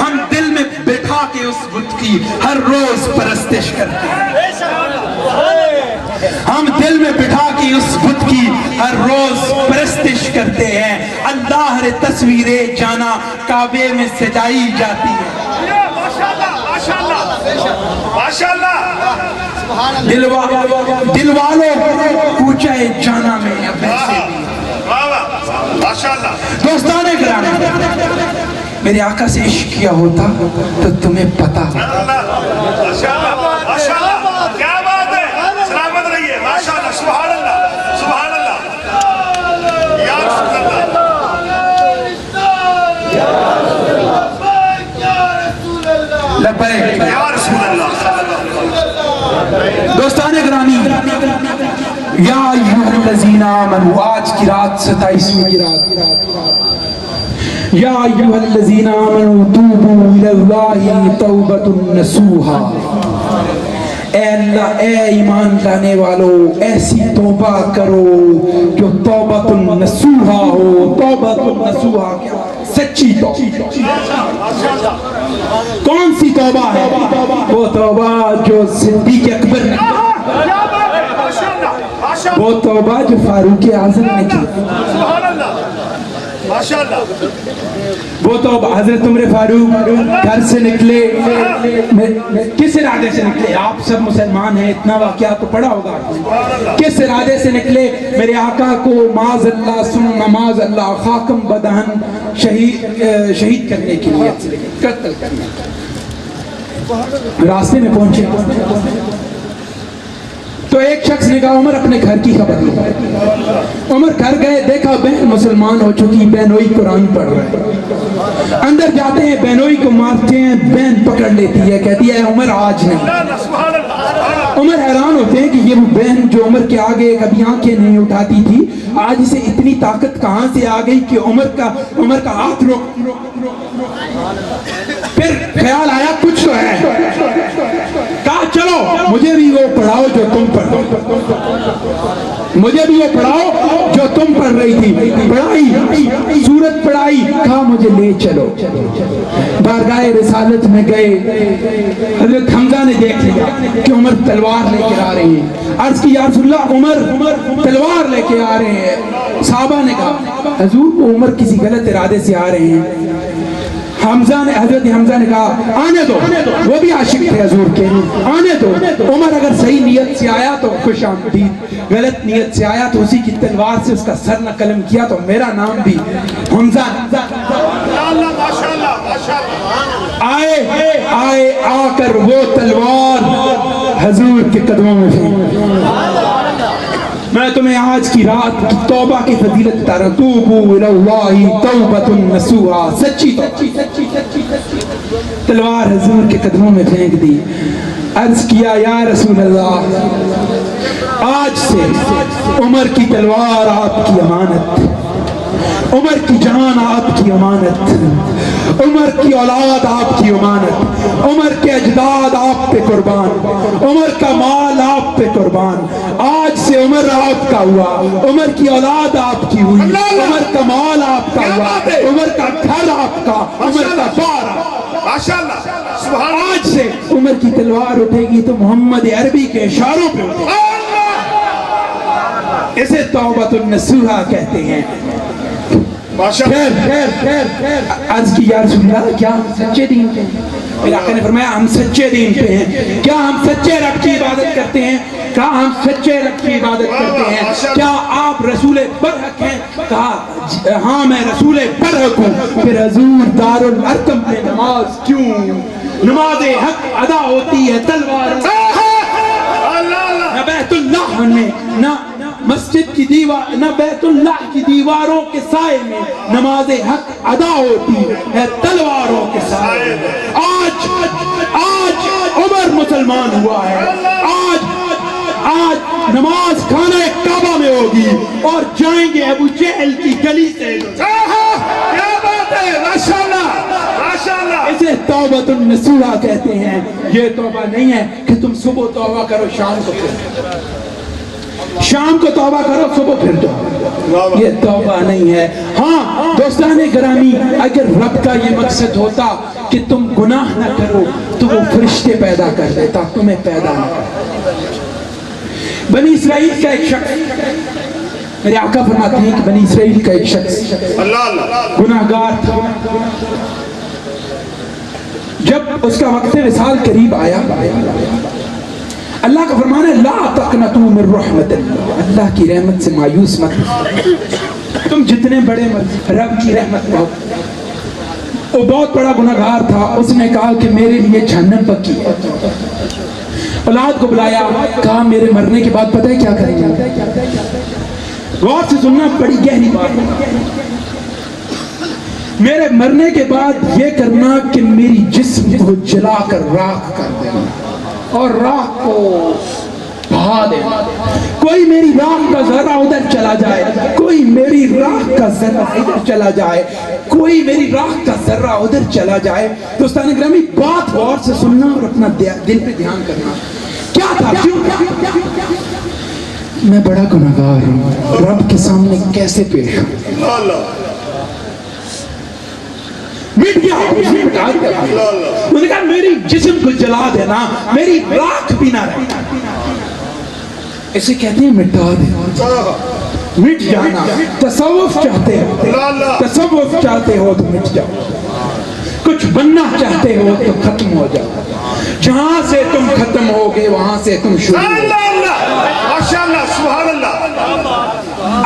ہم دل میں بٹھا کے اس بت کی ہر روز پرستش کرتے ہیں ہم دل میں بٹھا کے اس بت کی ہر روز پرستش کرتے ہیں اللہ رے تصویریں جانا کعبے میں سجائی جاتی ہے دل والوں پوچھے جانا میں اب ایسے بھی دوستانے گرانے میرے آقا سے عشق کیا ہوتا تو تمہیں پتا کیا بات ہے سلامت رہیے ماشاءاللہ سبحان اللہ سبحان اللہ یا رسول اللہ لبیک یا رسول اللہ دوستانے گرامی یا ایوہ الذین آمنوا آج کی رات 27ویں کی رات یا ایوہ الذین آمنوا توبوا الاللہ توبۃ نصوحا اے اللہ اے ایمان لانے والو ایسی توبہ کرو جو توبۃ نصوحا ہو توبۃ نصوحا کیا سچی توبہ کون سی توبہ ہے وہ توبہ جو صدیق اکبر نے وہ توبہ جو فاروق اعظم نے کی وہ تو حضرت عمر فاروق گھر سے نکلے کس ارادے سے نکلے آپ سب مسلمان ہیں اتنا واقعہ تو پڑھا ہوگا کس ارادے سے نکلے میرے آقا کو معاذ اللہ ثم معاذ اللہ خاکم بدہن شہید کرنے کے لیے قتل کرنے راستے میں پہنچے تو ایک شخص نے کہا عمر اپنے گھر کی خبر لو عمر گھر گئے دیکھا بہن مسلمان ہو چکی بہنوئی قرآن پڑھ رہا ہے اندر جاتے ہیں بہنوئی کو مارتے ہیں بہن پکڑ لیتی ہے کہتی ہے عمر آج نہیں عمر حیران ہوتے ہیں کہ یہ وہ بہن جو عمر کے آگے کبھی آنکھیں نہیں اٹھاتی تھی آج اسے اتنی طاقت کہاں سے آ گئی کہ عمر کا ہاتھ روک پھر خیال آیا کچھ تو ہے کہا چلو مجھے بھی وہ پڑھاؤ جو تم پڑھو مجھے بھی وہ پڑھاؤ جو تم پڑھ رہی تھی پڑھائی سورت پڑھائی کہا مجھے لے چلو بارگاہ رسالت میں گئے حضرت حمزہ نے دیکھ لیا کہ عمر تلوار لے کے آ رہے ہیں عرض کی یا رسول اللہ عمر تلوار لے کے آ رہے ہیں صحابہ نے کہا حضور وہ عمر کسی غلط ارادے سے آ رہے ہیں حضرت حمزہ نے کہا آنے دو وہ بھی عاشق تھے حضور کے آنے دو عمر اگر صحیح نیت سے آیا تو خوش آمدید غلط نیت سے آیا تو اسی کی تلوار سے اس کا سر نہ قلم کیا تو میرا نام بھی حمزہ آئے آکر وہ تلوار حضور کے قدموں میں پھینک. میں تمہیں آج کی رات کی توبہ کی فضیلت بتا رہا ہوں. توبوا الی اللہ توبۃ نصوحا, سچی توبہ. تلوار حضور کے قدموں میں پھینک دی. عرض کیا یا رسول اللہ, آج سے عمر کی تلوار آپ کی امانت, عمر کی جان آپ کی امانت, عمر کی اولاد آپ کی امانت, عمر کے اجداد آپ پہ قربان, عمر کا مال آپ پہ قربان. آج سے عمر آپ کا ہوا, عمر کی اولاد آپ کی ہوئی, عمر کا مال آپ کا ہوا, عمر کا گھر آپ کا, عمر کا بار آپ کا. آج سے عمر کی تلوار اٹھے گی تو محمد عربی کے اشاروں پہ اٹھے گی. اسے توبۃ النصوحا کہتے ہیں. عرض کی یا رسول اللہ, کیا ہم سچے دین پہ ہیں؟ میرے آقا نے فرمایا ہم سچے دین پہ ہیں. کیا ہم سچے رب کی عبادت کرتے ہیں؟ کہا ہم سچے رب کی عبادت کرتے ہیں. کیا آپ رسول برحق ہیں؟ کہا ہاں میں رسول برحق ہوں. پھر حضور دارالارقم میں نماز کیوں, نماز حق ادا ہوتی ہے تلوار نہ بیت اللہ میں, نہ مسجد کی دیوار, نہ بیت اللہ کی دیواروں کے سائے میں نماز حق ادا ہوتی ہے تلواروں کے سائے میں. آج عمر مسلمان ہوا ہے. آج نماز خانہ کعبہ میں ہوگی اور جائیں گے ابو جہل کی گلی سے. کیا بات ہے, ماشاءاللہ. اسے توبۃ النصوحا کہتے ہیں. یہ توبہ نہیں ہے کہ تم صبح توبہ کرو شام کو پھر, شام کو توبہ کرو صبح پھر دو. یہ توبہ نہیں ہے. ہاں دوستان گرامی, اگر رب کا یہ مقصد ہوتا کہ تم گناہ نہ کرو تو وہ فرشتے پیدا کر دیتا, تمہیں پیدا نہ کرتا. بنی اسرائیل کا ایک شخص, میرے آقا فرماتے ہیں کہ بنی اسرائیل کا ایک شخص گناہگار تھا. جب اس کا وقت وصال قریب آیا, اللہ کا فرمان ہے لا تقنطوا من رحمت اللہ, اللہ کی رحمت سے مایوس مت. تم جتنے بڑے مت, رب کی رحمت بہت. وہ بہت بڑا گناہگار تھا. اس نے کہا کہ میرے لیے جہنم پکی ہے. اولاد کو بلایا, کہا میرے مرنے کے بعد پتہ ہے کیا کریں گے؟ غور سے سننا, بڑی گہری بات ہے. میرے مرنے کے بعد یہ کرنا کہ میری جسم کو جلا کر راکھ کر دینا اور راکھ کو بہا دینا. کوئی میری راکھ کا ذرہ ادھر چلا جائے, کوئی میری راکھ کا ذرہ ادھر چلا جائے, کوئی میری راکھ کا ذرہ ادھر چلا جائے. دوستان گرامی, بات غور سے سننا اور اپنا دل پہ دھیان کرنا. کیا تھا, کیوں؟ میں بڑا گناہگار ہوں, رب کے سامنے کیسے پیش ہوں. مٹ گیا, انہوں نے کہا میری جسم کو جلا دینا, میری راکھ بھی نہ رہے. اسے کہتے ہیں مٹا دینا, مٹ جانا. تصوف چاہتے ہو, تصوف چاہتے ہو تو مٹ جاؤ. کچھ بننا چاہتے ہو تو ختم ہو جاؤ. جہاں سے تم ختم ہوگے وہاں سے تم شروع ہوگے. ماشاءاللہ, سبحان اللہ.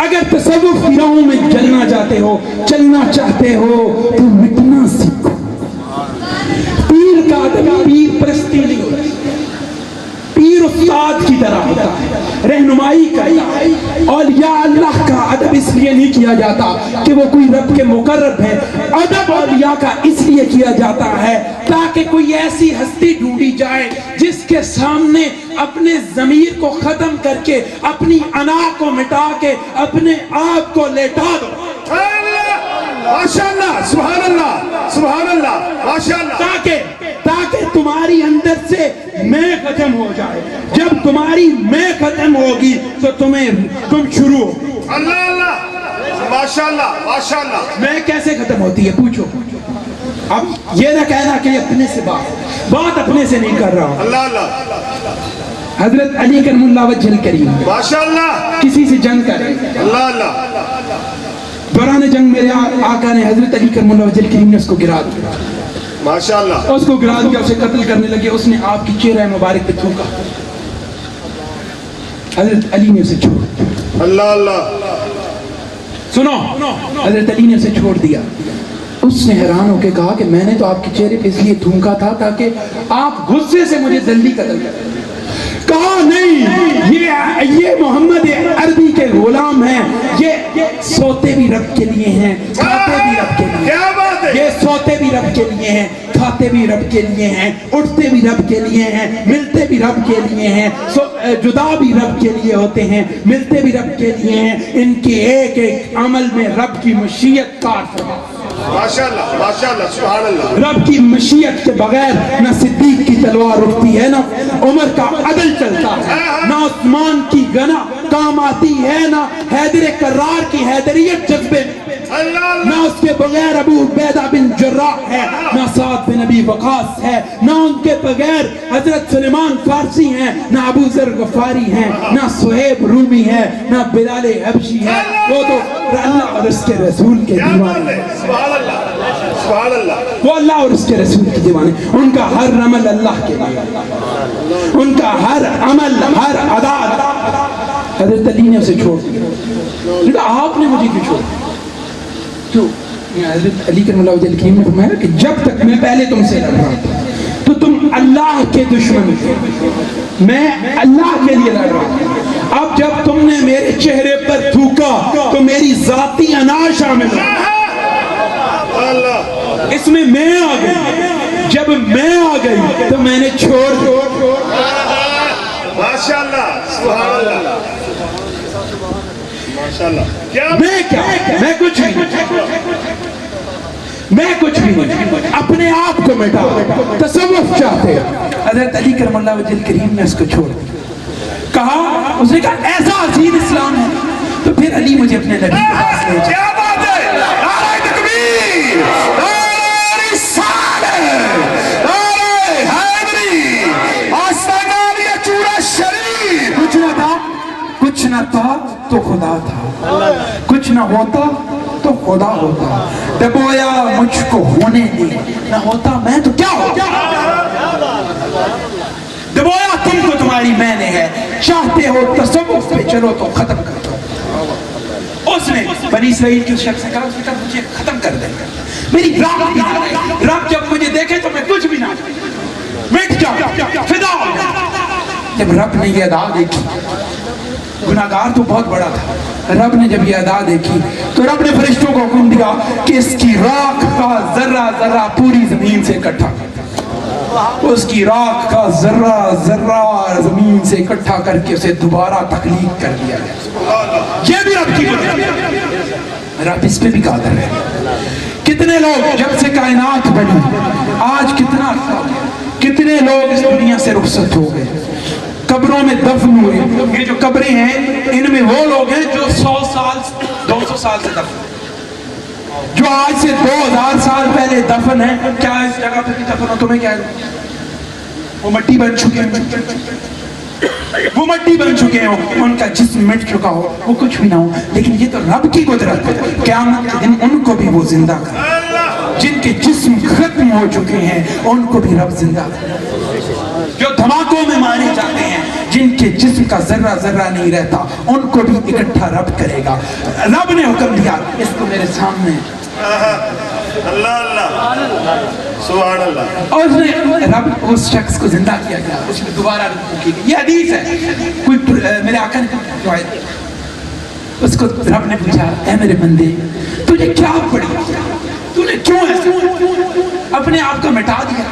اگر تصوف کی راہوں میں چلنا چاہتے ہو, چلنا چاہتے ہو تو مٹنا سیکھو. پیر کا ادب پیر پرستی نہیں ہوتی, پیر استاد کی طرح ہوتا ہے, رہنمائی کرتا ہے. اولیاء اللہ کا ادب اس لیے نہیں کیا جاتا کہ وہ کوئی رب کے مقرب ہے. ادب اولیاء کا اس لیے کیا جاتا ہے تاکہ کوئی ایسی ہستی ڈھونڈی جائے جس کے سامنے اپنے ضمیر کو ختم کر کے, اپنی انا کو مٹا کے اپنے آپ کو لیٹا دو. ماشاءاللہ, سبحان اللہ, سبحان اللہ, ماشاءاللہ. تاکہ تمہاری اندر سے میں ختم ہو جائے. جب تمہاری میں ختم ہوگی تو تم شروع ہو. اللہ اللہ, ماشاءاللہ, ماشاءاللہ. میں کیسے ختم ہوتی ہے پوچھو. اب یہ نہ کہنا کہ اپنے سے بات اپنے سے نہیں کر رہا ہوں. اللہ اللہ. حضرت علی کرم اللہ وجہ الکریم ماشاءاللہ, کسی سے جنگ کرے. اللہ اللہ. دوران جنگ میرے آقا نے حضرت علی کرم اللہ وجہ الکریم نے اس کو گرا دیا. ماشاءاللہ. اس کو گرا دیا, اسے قتل کرنے لگے. اس نے آپ کی چہرہ مبارک پہ تھوکا. حضرت علی نے اسے چھوڑ دیا. اللہ اللہ. سنو, حضرت علی نے اسے چھوڑ دیا. اس نے حیران ہو کے کہا کہ میں نے تو آپ کے چہرے پہ اس لیے تھونکا تھا تاکہ آپ غصے سے مجھے جلدی قتل کریں. کہا نہیں، یہ محمد عربی کے غلام ہیں، یہ سوتے بھی رب کے لیے ہیں، کھاتے بھی رب کے لیے. کیا بات ہے؟ یہ سوتے بھی رب کے لیے ہیں، کھاتے بھی رب کے لیے ہیں، اٹھتے بھی رب کے لیے ہیں، ملتے بھی رب کے لیے ہیں، جدا بھی رب کے لیے ہوتے ہیں، ملتے بھی رب کے لیے ہیں. ان کے ایک ایک عمل میں رب کی مشیت کار فرما. ماشاءاللہ ماشاءاللہ سبحان اللہ. رب کی مشیت کے بغیر نہ صدیق کی تلوار اٹھتی ہے، نہ عمر کا عدل چلتا ہے، نہ عثمان کی گنا کام آتی ہے، نہ حیدر کرار کی حیدریت جذبے میں، نہ اس کے بغیر ابو عبیدہ بن جراح ہے، نہ سعد بن ابی وقاص ہے، نہ ان کے بغیر حضرت سلیمان فارسی ہیں، نہ ابو ذر غفاری ہیں، نہ صہیب رومی ہے، نہ بلال حبشی ہے. وہ تو اللہ اور اس کے رسول کے دیوانے ہیں. سبحان اللہ سبحان اللہ. وہ اللہ اور اس کے رسول کے دیوانے. ان کا ہر عمل اللہ کے لیے، ان کا ہر عمل، ہر ادا. حضرت علی نے اسے چھوڑ دیا. آپ نے مجھے کیوں چھوڑ دیا؟ کیوں؟ حضرت علی کرم اللہ وجہ الکریم نے فرمایا کہ جب تک میں پہلے تم سے لڑ رہا تھا تو تم اللہ کے دشمن تھے، میں اللہ کے لیے لڑ رہا تھا. اب جب تم نے میرے چہرے پر تھوکا تو میری ذاتی انا شامل ہے. اس میں میں آ گئی. جب میں آ گئی تو میں نے چھوڑ ماشاءاللہ سبحان اللہ ماشاءاللہ. کیا میں کیا، میں کچھ بھی نہیں، اپنے آپ کو مٹا. تصوف چاہتے حضرت علی کرم اللہ وجہ الکریم نے اس کو چھوڑ دیا. کہا، اس نے کہا ایسا عظیم اسلام ہے. تو پھر علی مجھے اپنے نبی کے پاس لے جائے. کیا بات ہے؟ نعرہ تکبیر، نعرہ رسالت، نعرہ حیدری، آستانہ یہ چورا شریف. کچھ نہ تھا تو خدا تھا، کچھ نہ ہوتا تو خدا ہوتا. دبویا مجھ کو ہونے دی، نہ ہوتا میں تو کیا ہوتا. دبویا تم کو تمہاری میں نے ہے. چاہتے ہو تصوف پہ چلو تو ختم کر دو. اس نے بنی اسرائیل کے شخص نے کہا، اس نے کہا مجھے ختم کر دیں، میری رب بھی نہ رہے. رب جب مجھے دیکھے تو میں کچھ بھی نہ مٹ جاؤں، فدا ہو جاؤں. جب رب نے یہ ادا دیکھی، گناہگار تو بہت بڑا تھا، رب نے جب یہ ادا دیکھی تو رب نے فرشتوں کو حکم دیا کہ اس کی راکھ کا ذرہ ذرہ پوری زمین سے اکٹھا کر. اس کی راکھ کا ذرہ ذرہ زمین سے اکٹھا کر کے اسے دوبارہ تخلیق کر دیا گیا. یہ بھی رب کی قدرت ہے. رب اس پہ بھی قادر ہے. کتنے لوگ جب سے کائنات بنی آج کتنے لوگ اس دنیا سے رخصت ہو گئے، قبروں میں دفن ہوئے. یہ جو قبریں ہیں ان میں وہ لوگ ہیں جو 100 سال 200 سال سے دفن ہیں، جو آج سے 2000 سال پہلے دفن ہیں. کیا اس جگہ پہ بھی دفن ہو تمہیں کیا ہے؟ وہ مٹی بن چکے ہیں، وہ مٹی بن چکے ہوں، ان کا جسم مٹ چکا ہو، وہ کچھ بھی نہ ہو. لیکن یہ تو رب کی قدرت ہے. قیامت کے دن ان کو بھی وہ زندہ کرے. جن کے جسم ختم ہو چکے ہیں ان کو بھی رب زندہ کرے. جو دھماکوں میں مارے جاتے ہیں، جن کے جسم کا ذرہ ذرہ نہیں رہتا، ان کو بھی اکٹھا رب کرے گا. رب نے حکم دیا اس کو میرے سامنے. اللہ اللہ سبحان اللہ. اور رب اس شخص کو زندہ کیا گیا، اس میں دوبارہ رکھو کی گئی. یہ حدیث ہے. کوئی میرے آقا نے اس کو رب نے پوچھا، اے میرے بندے تجھے کیا پڑی، تو نے کیوں ایسا اپنے آپ کو مٹا دیا،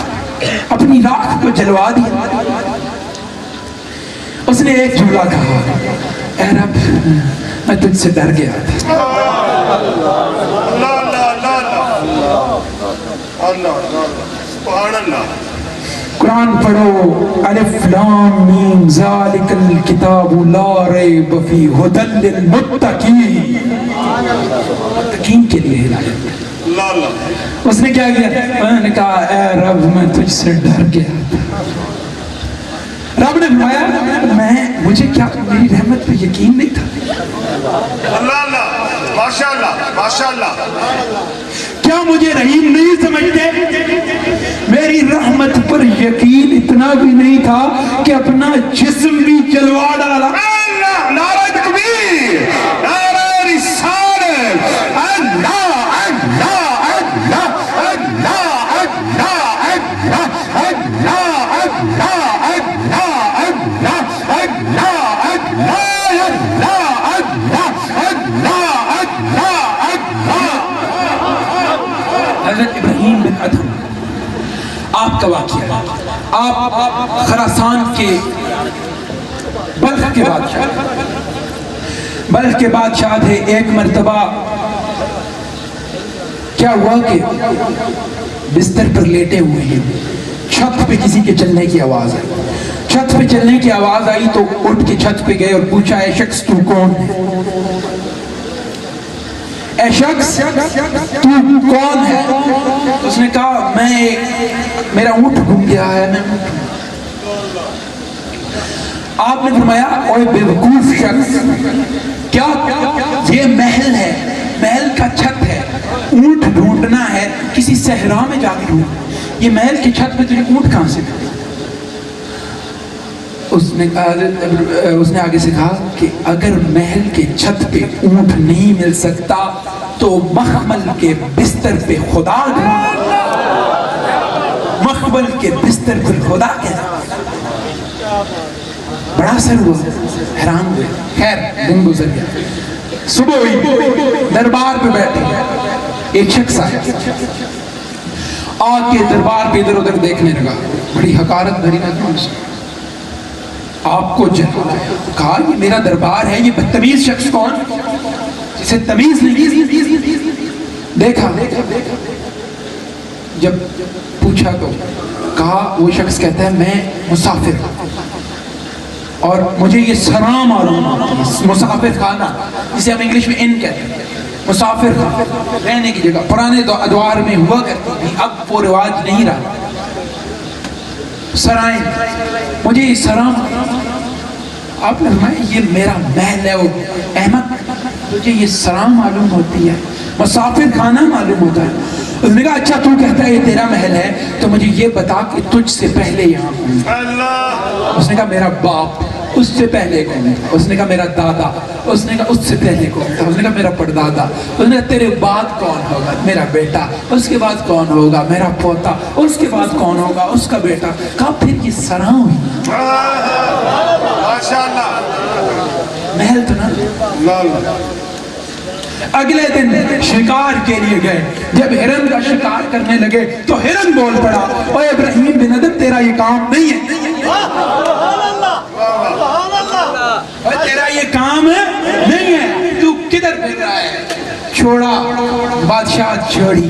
اپنی راکھ کو جلوا دیا. اس نے ایک جملہ کہا، اے رب میں تجھ سے ڈر گیا تھا. قرآن پڑھو، الف لام میم ذالک الکتاب لا ریب فیہ ھدی للمتقین. متقین کے لیے ہدایت ہے. اس نے کیا کیا؟ انہوں نے کہا، اے رب میں تجھ سے ڈر گیا تھا. رب نے فرمایا مجھے کیا میری رحمت پہ یقین نہیں تھا؟ اللہ اللہ ماشاءاللہ ماشاءاللہ. کیا مجھے رحیم نہیں سمجھتے؟ میری رحمت پر یقین اتنا بھی نہیں تھا کہ اپنا جسم بھی جلوا ڈالا. اللہ، نعرہ تکبیر، نعرہ رسالت، اللہ اللہ اللہ. آپ کا واقعہ ہے. آپ خراسان کے بلخ کے بادشاہ تھے. ایک مرتبہ کیا ہوا کہ بستر پر لیٹے ہوئے ہیں, چھت پہ کسی کے چلنے کی آواز آئی. چھت پہ چلنے کی آواز آئی تو اٹھ کے چھت پہ گئے اور پوچھا, اے شخص تو کون ہے؟ اے شخص تو کون ہے؟ اس نے کہا میرا اونٹ گم گیا ہے, میں اونٹ ہوں. آپ نے فرمایا, اوے بے وقوف شخص, کیا یہ محل ہے, محل کا چھت ہے, اونٹ ڈھونڈنا ہے کسی صحرا میں جا کے ڈھونڈ, یہ محل کی چھت پہ تجھے اونٹ کہاں سے ملا؟ اس نے آگے سے کہا کہ اگر محل کے چھت پہ اونٹ نہیں مل سکتا تو مخمل کے بستر پہ خدا ڈھونڈ. مخمل کے بستر پہ خدا کہنا. بڑا اثر ہوا, حیران ہوئے. خیر دن گزر گیا, صبح ہوئی, دربار پہ بیٹھے, ایک شخص آیا, آ کے دربار پہ ادھر ادھر دیکھنے لگا, بڑی حقارت بھری نظروں سے. آپ کو کہا یہ میرا دربار ہے, یہ بدتمیز شخص کون جسے تمیز نہیں. دیکھا, جب پوچھا تو کہا, وہ شخص کہتا ہے میں مسافر ہوں اور مجھے یہ سرا معلوم ہوتی ہے. مسافر خانہ جسے ہم انگلش میں ان کہتے ہیں, مسافر خانہ رہنے کی جگہ پرانے ادوار میں ہوا کرتی تھی, اب وہ رواج نہیں رہا. سرائیں, مجھے یہ سرا, آپ نے فرمایا یہ میرا محل ہے. وہ احمد تجھے یہ سرا معلوم ہوتی ہے, مسافر خانہ معلوم ہوتا ہے. اس نے کہا اچھا تو کہتا ہے یہ تیرا محل ہے, تو مجھے یہ بتا کہ تجھ سے پہلے یہاں کون تھا؟ اس نے کہا میرا باپ. اس سے پہلے کون تھا؟ اس نے کہا میرا دادا. اس نے کہا اس سے پہلے کون تھا؟ اس نے کہا میرا پردادا. اس نے کہا تیرے بعد کون ہوگا؟ میرا بیٹا. اس کے بعد کون ہوگا؟ میرا پوتا. اس کے بعد کون ہوگا؟ اس کا بیٹا. کہا پھر یہ سرا ہوئی, محل تو نہ. اگلے دن شکار کے لیے گئے, جب ہرن کا شکار کرنے لگے تو ہرن بول پڑا, اوے ابراہیم بن ادم تیرا یہ کام نہیں ہے, تیرا یہ کام نہیں ہے, تو کدھر پھر رہا ہے؟ چھوڑا, بادشاہ چھوڑی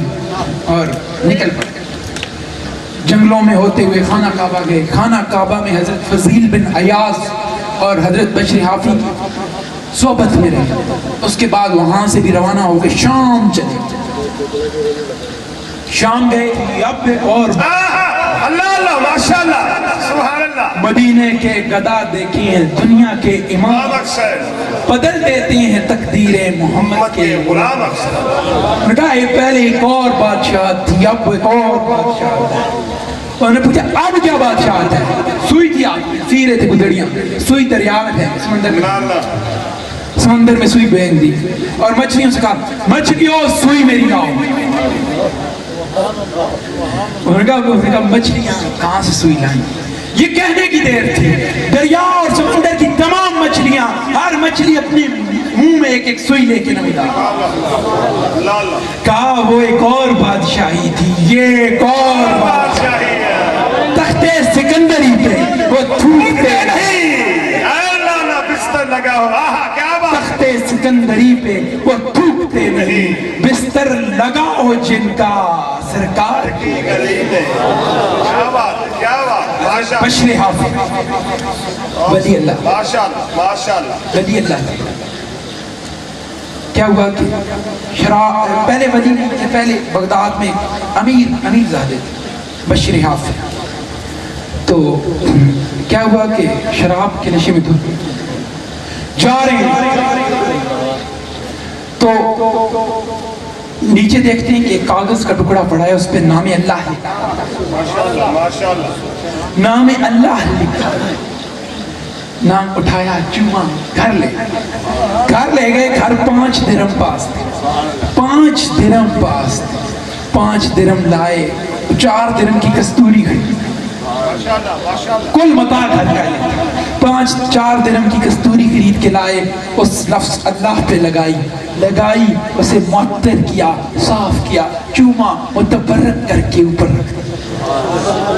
اور نکل پڑے. جنگلوں میں ہوتے ہوئے خانہ کعبہ گئے. خانہ کعبہ میں حضرت فضیل بن عیاض اور حضرت بشر حافی صحبت میں رہے. اس کے بعد وہاں سے بھی روانہ ہو کے شام چلے. شام گئے اب اور اللہ اللہ ماشاءاللہ سبحان اللہ. مدینے کے گدا دیکھے ہیں دنیا کے امام, بدل دیتے ہیں تقدیر محمد کے غلام. کہا پہلے ایک اور بادشاہ تھی, اب ایک اور بادشاہ. انہوں نے پوچھا اب کیا بادشاہ آتا ہے؟ سوئی تھی, آپ سی رہے تھے گدڑیاں, سوئی دریا میں تھے, سمندر میں سوئی بہن دی, اور مچھلیوں سے کہا مچھلیوں سوئی میری لاؤ. انہوں نے کہا مچھلیاں کہاں سے سوئی لائیں؟ یہ کہنے کی دیر تھی. دریا اور سمندر کی تمام مچھلیاں, ہر مچھلی اپنے منہ میں ایک ایک سوئی لے کے نمودہ. کہا وہ ایک اور بادشاہی تھی, یہ ایک اور بادشاہی ہے. تختے سکندری پہ وہ تھوکتے نہیں, بستر لگا ہو. تختے سکندری پہ وہ تھوکتے نہیں, بستر لگا ہو جن کا سرکار کی گلی میں. کیا بات, کیا بات. بشر حافظ ولی اللہ, ماشاءاللہ ولی اللہ. کیا ہوا کہ شراب پہلے ولی نہیں تھے, پہلے بغداد میں امیر زادے تھے بشر حافظ. تو کیا ہوا کہ شراب کے نشے میں جا رہے ہیں تو نیچے دیکھتے ہیں کہ ایک کاغذ کا ٹکڑا پڑا ہے, اس پہ نام اللہ ہے. نام اللہ لکھا ہے. نام اٹھایا, چوما, گھر لے گئے. گھر 5 درہم پاس تھے, 5 درہم پاس تھے. 5 درہم لائے, 4 درہم کی کستوری خریدی. کل متاع گھر کا ہے. 4 درہم کی کستوری خرید کے لائے, اس لفظ اللہ پہ لگائی, اسے معطر کیا, صاف کیا, چوما, متبرک کر کے اوپر رکھ دیا.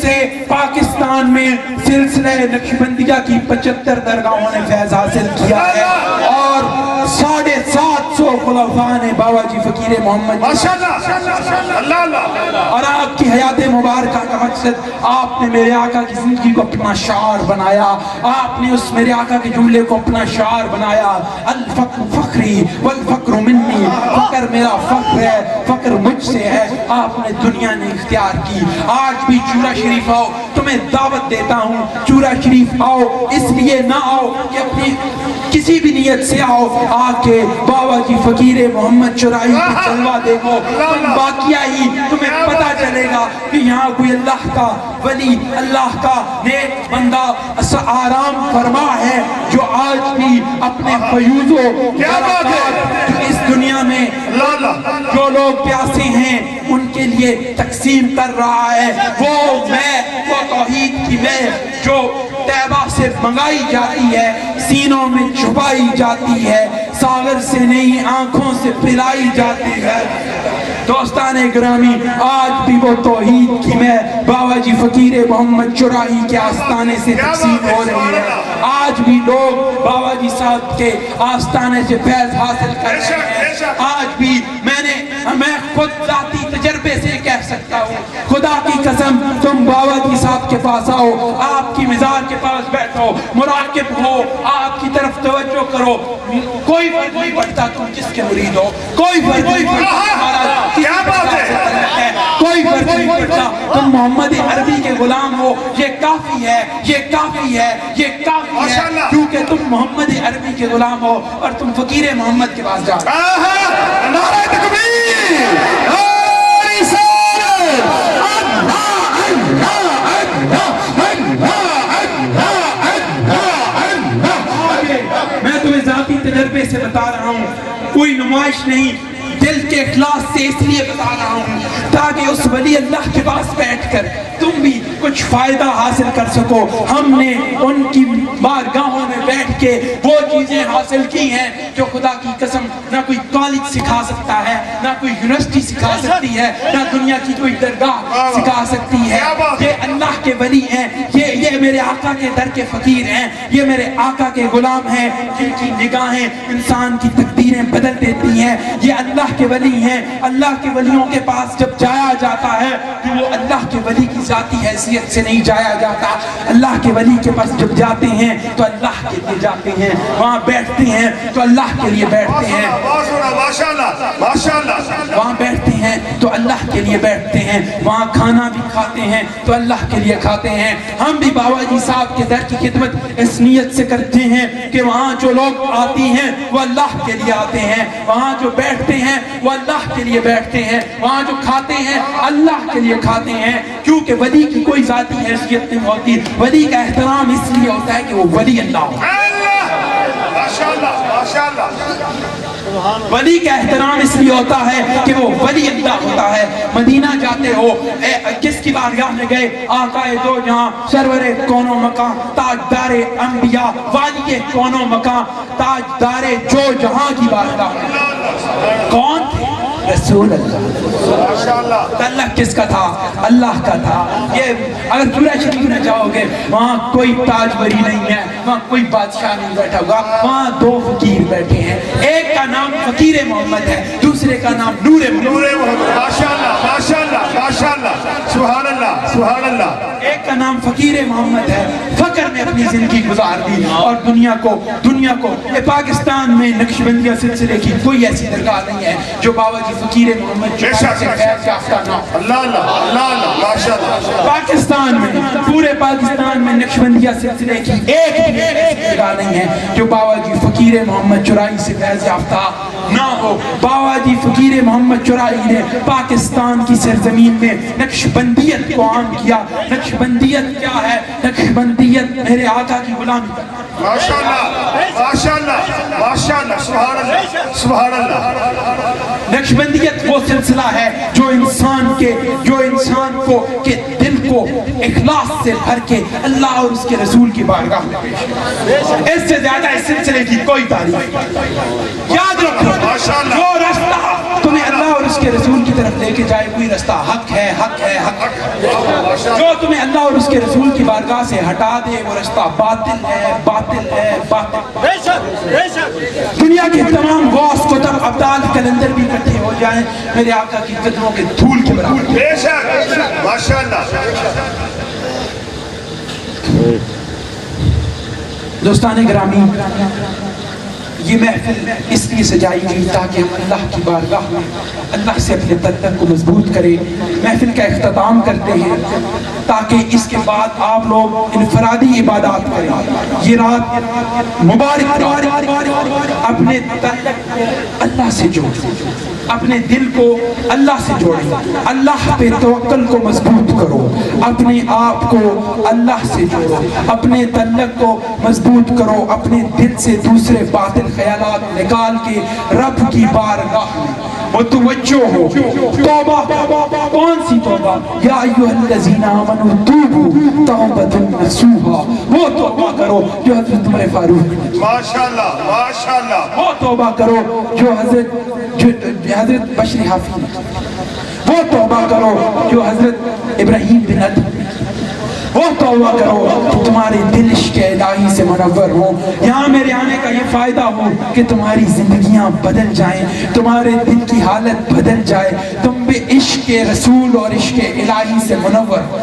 سے پاکستان میں سلسلہ نقشبندیہ کی 75 درگاہوں نے فیض حاصل کیا ہے، اور 750 خلفاء نے بابا جی فقیر محمد اللہ اللہ اور آپ کی حیات مبارکہ کا مقصد آپ نے میرے آقا کی زندگی کو اپنا شعار بنایا، آپ نے اس میرے آقا کے جملے کو اپنا شعار بنایا، الفقر فخری والفقر منی، فقر میرا فخر ہے، فقر مجھ سے ہے۔ آپ نے دنیا نے اختیار کی۔ آج بھی چورا شریف آؤ، تمہیں دعوت دیتا ہوں، چورا شریف آؤ، اس لیے نہ آؤ کہ اپنی کسی بھی نیت سے آؤ، آ کے بابا جی فقیر محمد چورائی کی جلوہ دیکھو، تم باقیہ ہی تمہیں پتا چلے گا کہ یہاں کوئی اللہ کا ولی، اللہ کا نیک بندہ آرام فرما ہے، جو آج بھی اپنے فیوز و برکات اس دنیا میں جو لوگ پیاسے ہیں ان کے لیے تقسیم کر رہا ہے۔ وہ توحید کی میں جو طیبہ سے منگائی جاتی ہے، سینوں میں چھپائی جاتی ہے، ساغر سے نہیں آنکھوں سے پلائی جاتی ہے۔ دوستان گرامی، آج بھی وہ توحید کی میں بابا جی فقیر محمد چورائی کے آستانے سے تقسیم ہو رہی ہے۔ آج بھی لوگ بابا جی صاحب کے آستانے سے فیض حاصل کر رہے ہیں۔ آج بھی میں خود ذاتی تجربے سے کہہ سکتا ہوں، خدا کی قسم، تم بابا جی صاحب کے پاس آؤ، آپ کی مزار کے پاس بیٹھو، مراقب ہو، آپ کی طرف توجہ کرو، کوئی فرق نہیں پڑتا تم کس کے مرید ہو، کوئی فرق نہیں پڑتا کیا بات ہے، کوئی فرق نہیں پڑتا تم محمد عربی کے غلام ہو، یہ کافی ہے، یہ کافی ہے، یہ کافی ہے، کیونکہ تم محمد عربی کے غلام ہو اور تم فقیر محمد کے پاس جاؤ۔ نعرہ تکبیر، نعرہ رسالت، اللہ اللہ اللہ اللہ اللہ۔ میں تمہیں ذاتی تجربے سے بتا رہا ہوں، کوئی نمائش نہیں، دل کے اخلاص سے اس لیے بتا رہا ہوں تاکہ اس ولی اللہ کے پاس بیٹھ کر تم بھی کچھ فائدہ حاصل کر سکو۔ ہم نے ان کی بارگاہوں میں بیٹھ کے وہ چیزیں حاصل کی ہیں جو خدا کی قسم نہ کوئی کالج سکھا سکتا ہے، نہ کوئی یونیورسٹی سکھا سکتی ہے، نہ دنیا کی کوئی درگاہ سکھا سکتی ہے۔ یہ اللہ کے ولی ہیں، یہ میرے آقا کے در کے فقیر ہیں، یہ میرے آقا کے غلام ہیں جن کی نگاہیں انسان کی تقدیریں بدل دیتی ہیں۔ یہ اللہ کے ولی ہیں۔ اللہ کے ولیوں کے پاس جب جایا جاتا ہے کہ وہ اللہ کے ولی کی ذاتی حیثیت سے نہیں جایا جاتا، اللہ کے ولی کے پاس جب جاتے ہیں تو اللہ کے لیے جاتے ہیں، وہاں بیٹھتے ہیں تو اللہ کے لیے بیٹھتے ہیں، وہاں بیٹھتے ہیں تو اللہ کے لیے بیٹھتے ہیں، وہاں کھانا بھی کھاتے ہیں تو اللہ کے لیے کھاتے ہیں۔ ہم بھی بابا جی صاحب کے در کی خدمت اس نیت سے کرتے ہیں کہ وہاں جو لوگ آتی ہیں وہ اللہ کے لیے آتے ہیں، وہاں جو بیٹھتے ہیں وہ اللہ کے لیے بیٹھتے ہیں، وہاں جو کھاتے ہیں اللہ کے لیے کھاتے ہیں، کیونکہ ولی کی کوئی ذاتی حیثیت نہیں ہوتی، ولی کا احترام اس لیے ہوتا ہے کہ وہ ولی اللہ ہوتا ہے۔ ولی کا احترام اس لیے ہوتا ہے کہ وہ ولی اللہ ہوتا ہے۔ مدینہ جاتے ہو، کس کی بارگاہ میں گئے؟ آقا دو جہاں، سرور کون و مکان، تاجدار انبیاء، والی کون و مکان، تاجدار جو جہاں کی بارگاہ میں۔ کون تھے؟ رسول اللہ۔ اللہ کس کا تھا؟ اللہ کا تھا۔ یہ اگر چورا شریف نہ جاؤ گے، وہاں کوئی تاج وری نہیں ہے، وہاں کوئی بادشاہ نہیں بیٹھا ہوگا، وہاں دو فقیر بیٹھے ہیں، ایک کا نام فقیر محمد ہے، دوسرے کا نام نور محمد۔ سبحان اللہ، سبحان اللہ۔ ایک کا نام فقیر محمد ہے، فقر میں اپنی زندگی گزار دی اور دنیا کو پاکستان میں نقشبندیہ سلسلے کی کوئی ایسی درگاہ نہیں ہے جو بابا جی فقیر محمد چورائی سے فیض یافتہ نہ ہو۔ اللہ اللہ اللہ اللہ، ماشاءاللہ۔ پاکستان میں، پورے پاکستان میں نقشبندیہ سلسلے کی ایک بھی ایسی درگاہ نہیں ہے جو بابا جی فقیر محمد چورائی سے فیض یافتہ نہ ہو۔ بابا جی فقیر محمد چورائی نے پاکستان کی سرزمین میں نقشبندیت کو عام کیا۔ نقشبندیت کیا ہے؟ نقشبندیت میرے آقا کی غلامی۔ ماشاءاللہ، ماشاءاللہ، ماشاءاللہ، سبحان اللہ، سبحان اللہ۔ نقشبندیت وہ سلسلہ ہے جو انسان کو کے دل کو اخلاص سے بھر کے اللہ اور اس کے رسول کی بارگاہ میں پیش کرے۔ اس سے زیادہ اس سلسلے کی کوئی تعریف نہیں۔ یاد رکھو، جو رستہ تمہیں اللہ اور اس کے رسول کی طرف لے کے جائے، کوئی رستہ حق ہے، حق ہے، حق ہے۔ جو تمہیں اللہ اور اس کے رسول کی بارگاہ سے ہٹا دے وہ رشتہ باطل ہے، باطل ہے، باطل۔ دنیا کے تمام غوث کتب ابدال کلندر بھی اکٹھے ہو جائیں میرے آقا کی قدموں کے دھول کے برابر۔ بے شک ماشاءاللہ۔ دوستان گرامی، یہ محفل اس لیے سجائی گئی تاکہ ہم اللہ کی بارگاہ میں اللہ سے اپنے تعلق کو مضبوط کریں۔ محفل کا اختتام کرتے ہیں تاکہ اس کے بعد آپ لوگ انفرادی عبادات کریں۔ یہ رات مبارک اپنے تعلق کو اللہ سے جوڑیں، اپنے دل کو اللہ سے جوڑیں، اللہ پہ توکل کو مضبوط کرو، اپنے آپ کو اللہ سے جوڑو، اپنے تعلق کو مضبوط کرو، اپنے دل سے دوسرے باطل خیالات نکال کے رب کی بارگاہ میں متوجہ ہو۔ توبہ، کون سی توبہ؟ یا ایھا الذین آمنوا توبوا توبۃ نصوحا، وہ توبہ کرو جو حضرت عمر فاروق نے کی۔ ماشاءاللہ ماشاءاللہ۔ وہ توبہ کرو جو حضرت بشری حافظ نے کی۔ وہ توبہ کرو جو حضرت ابراہیم بن ادم نے کی۔ وہ توبہ کرو کہ تمہارے دل عشق الہی سے منور ہو۔ یہاں میرے آنے کا یہ فائدہ ہو کہ تمہاری زندگیاں بدل جائیں، تمہارے دل کی حالت بدل جائے، تم بھی عشق رسول اور عشق الہی سے منور ہو۔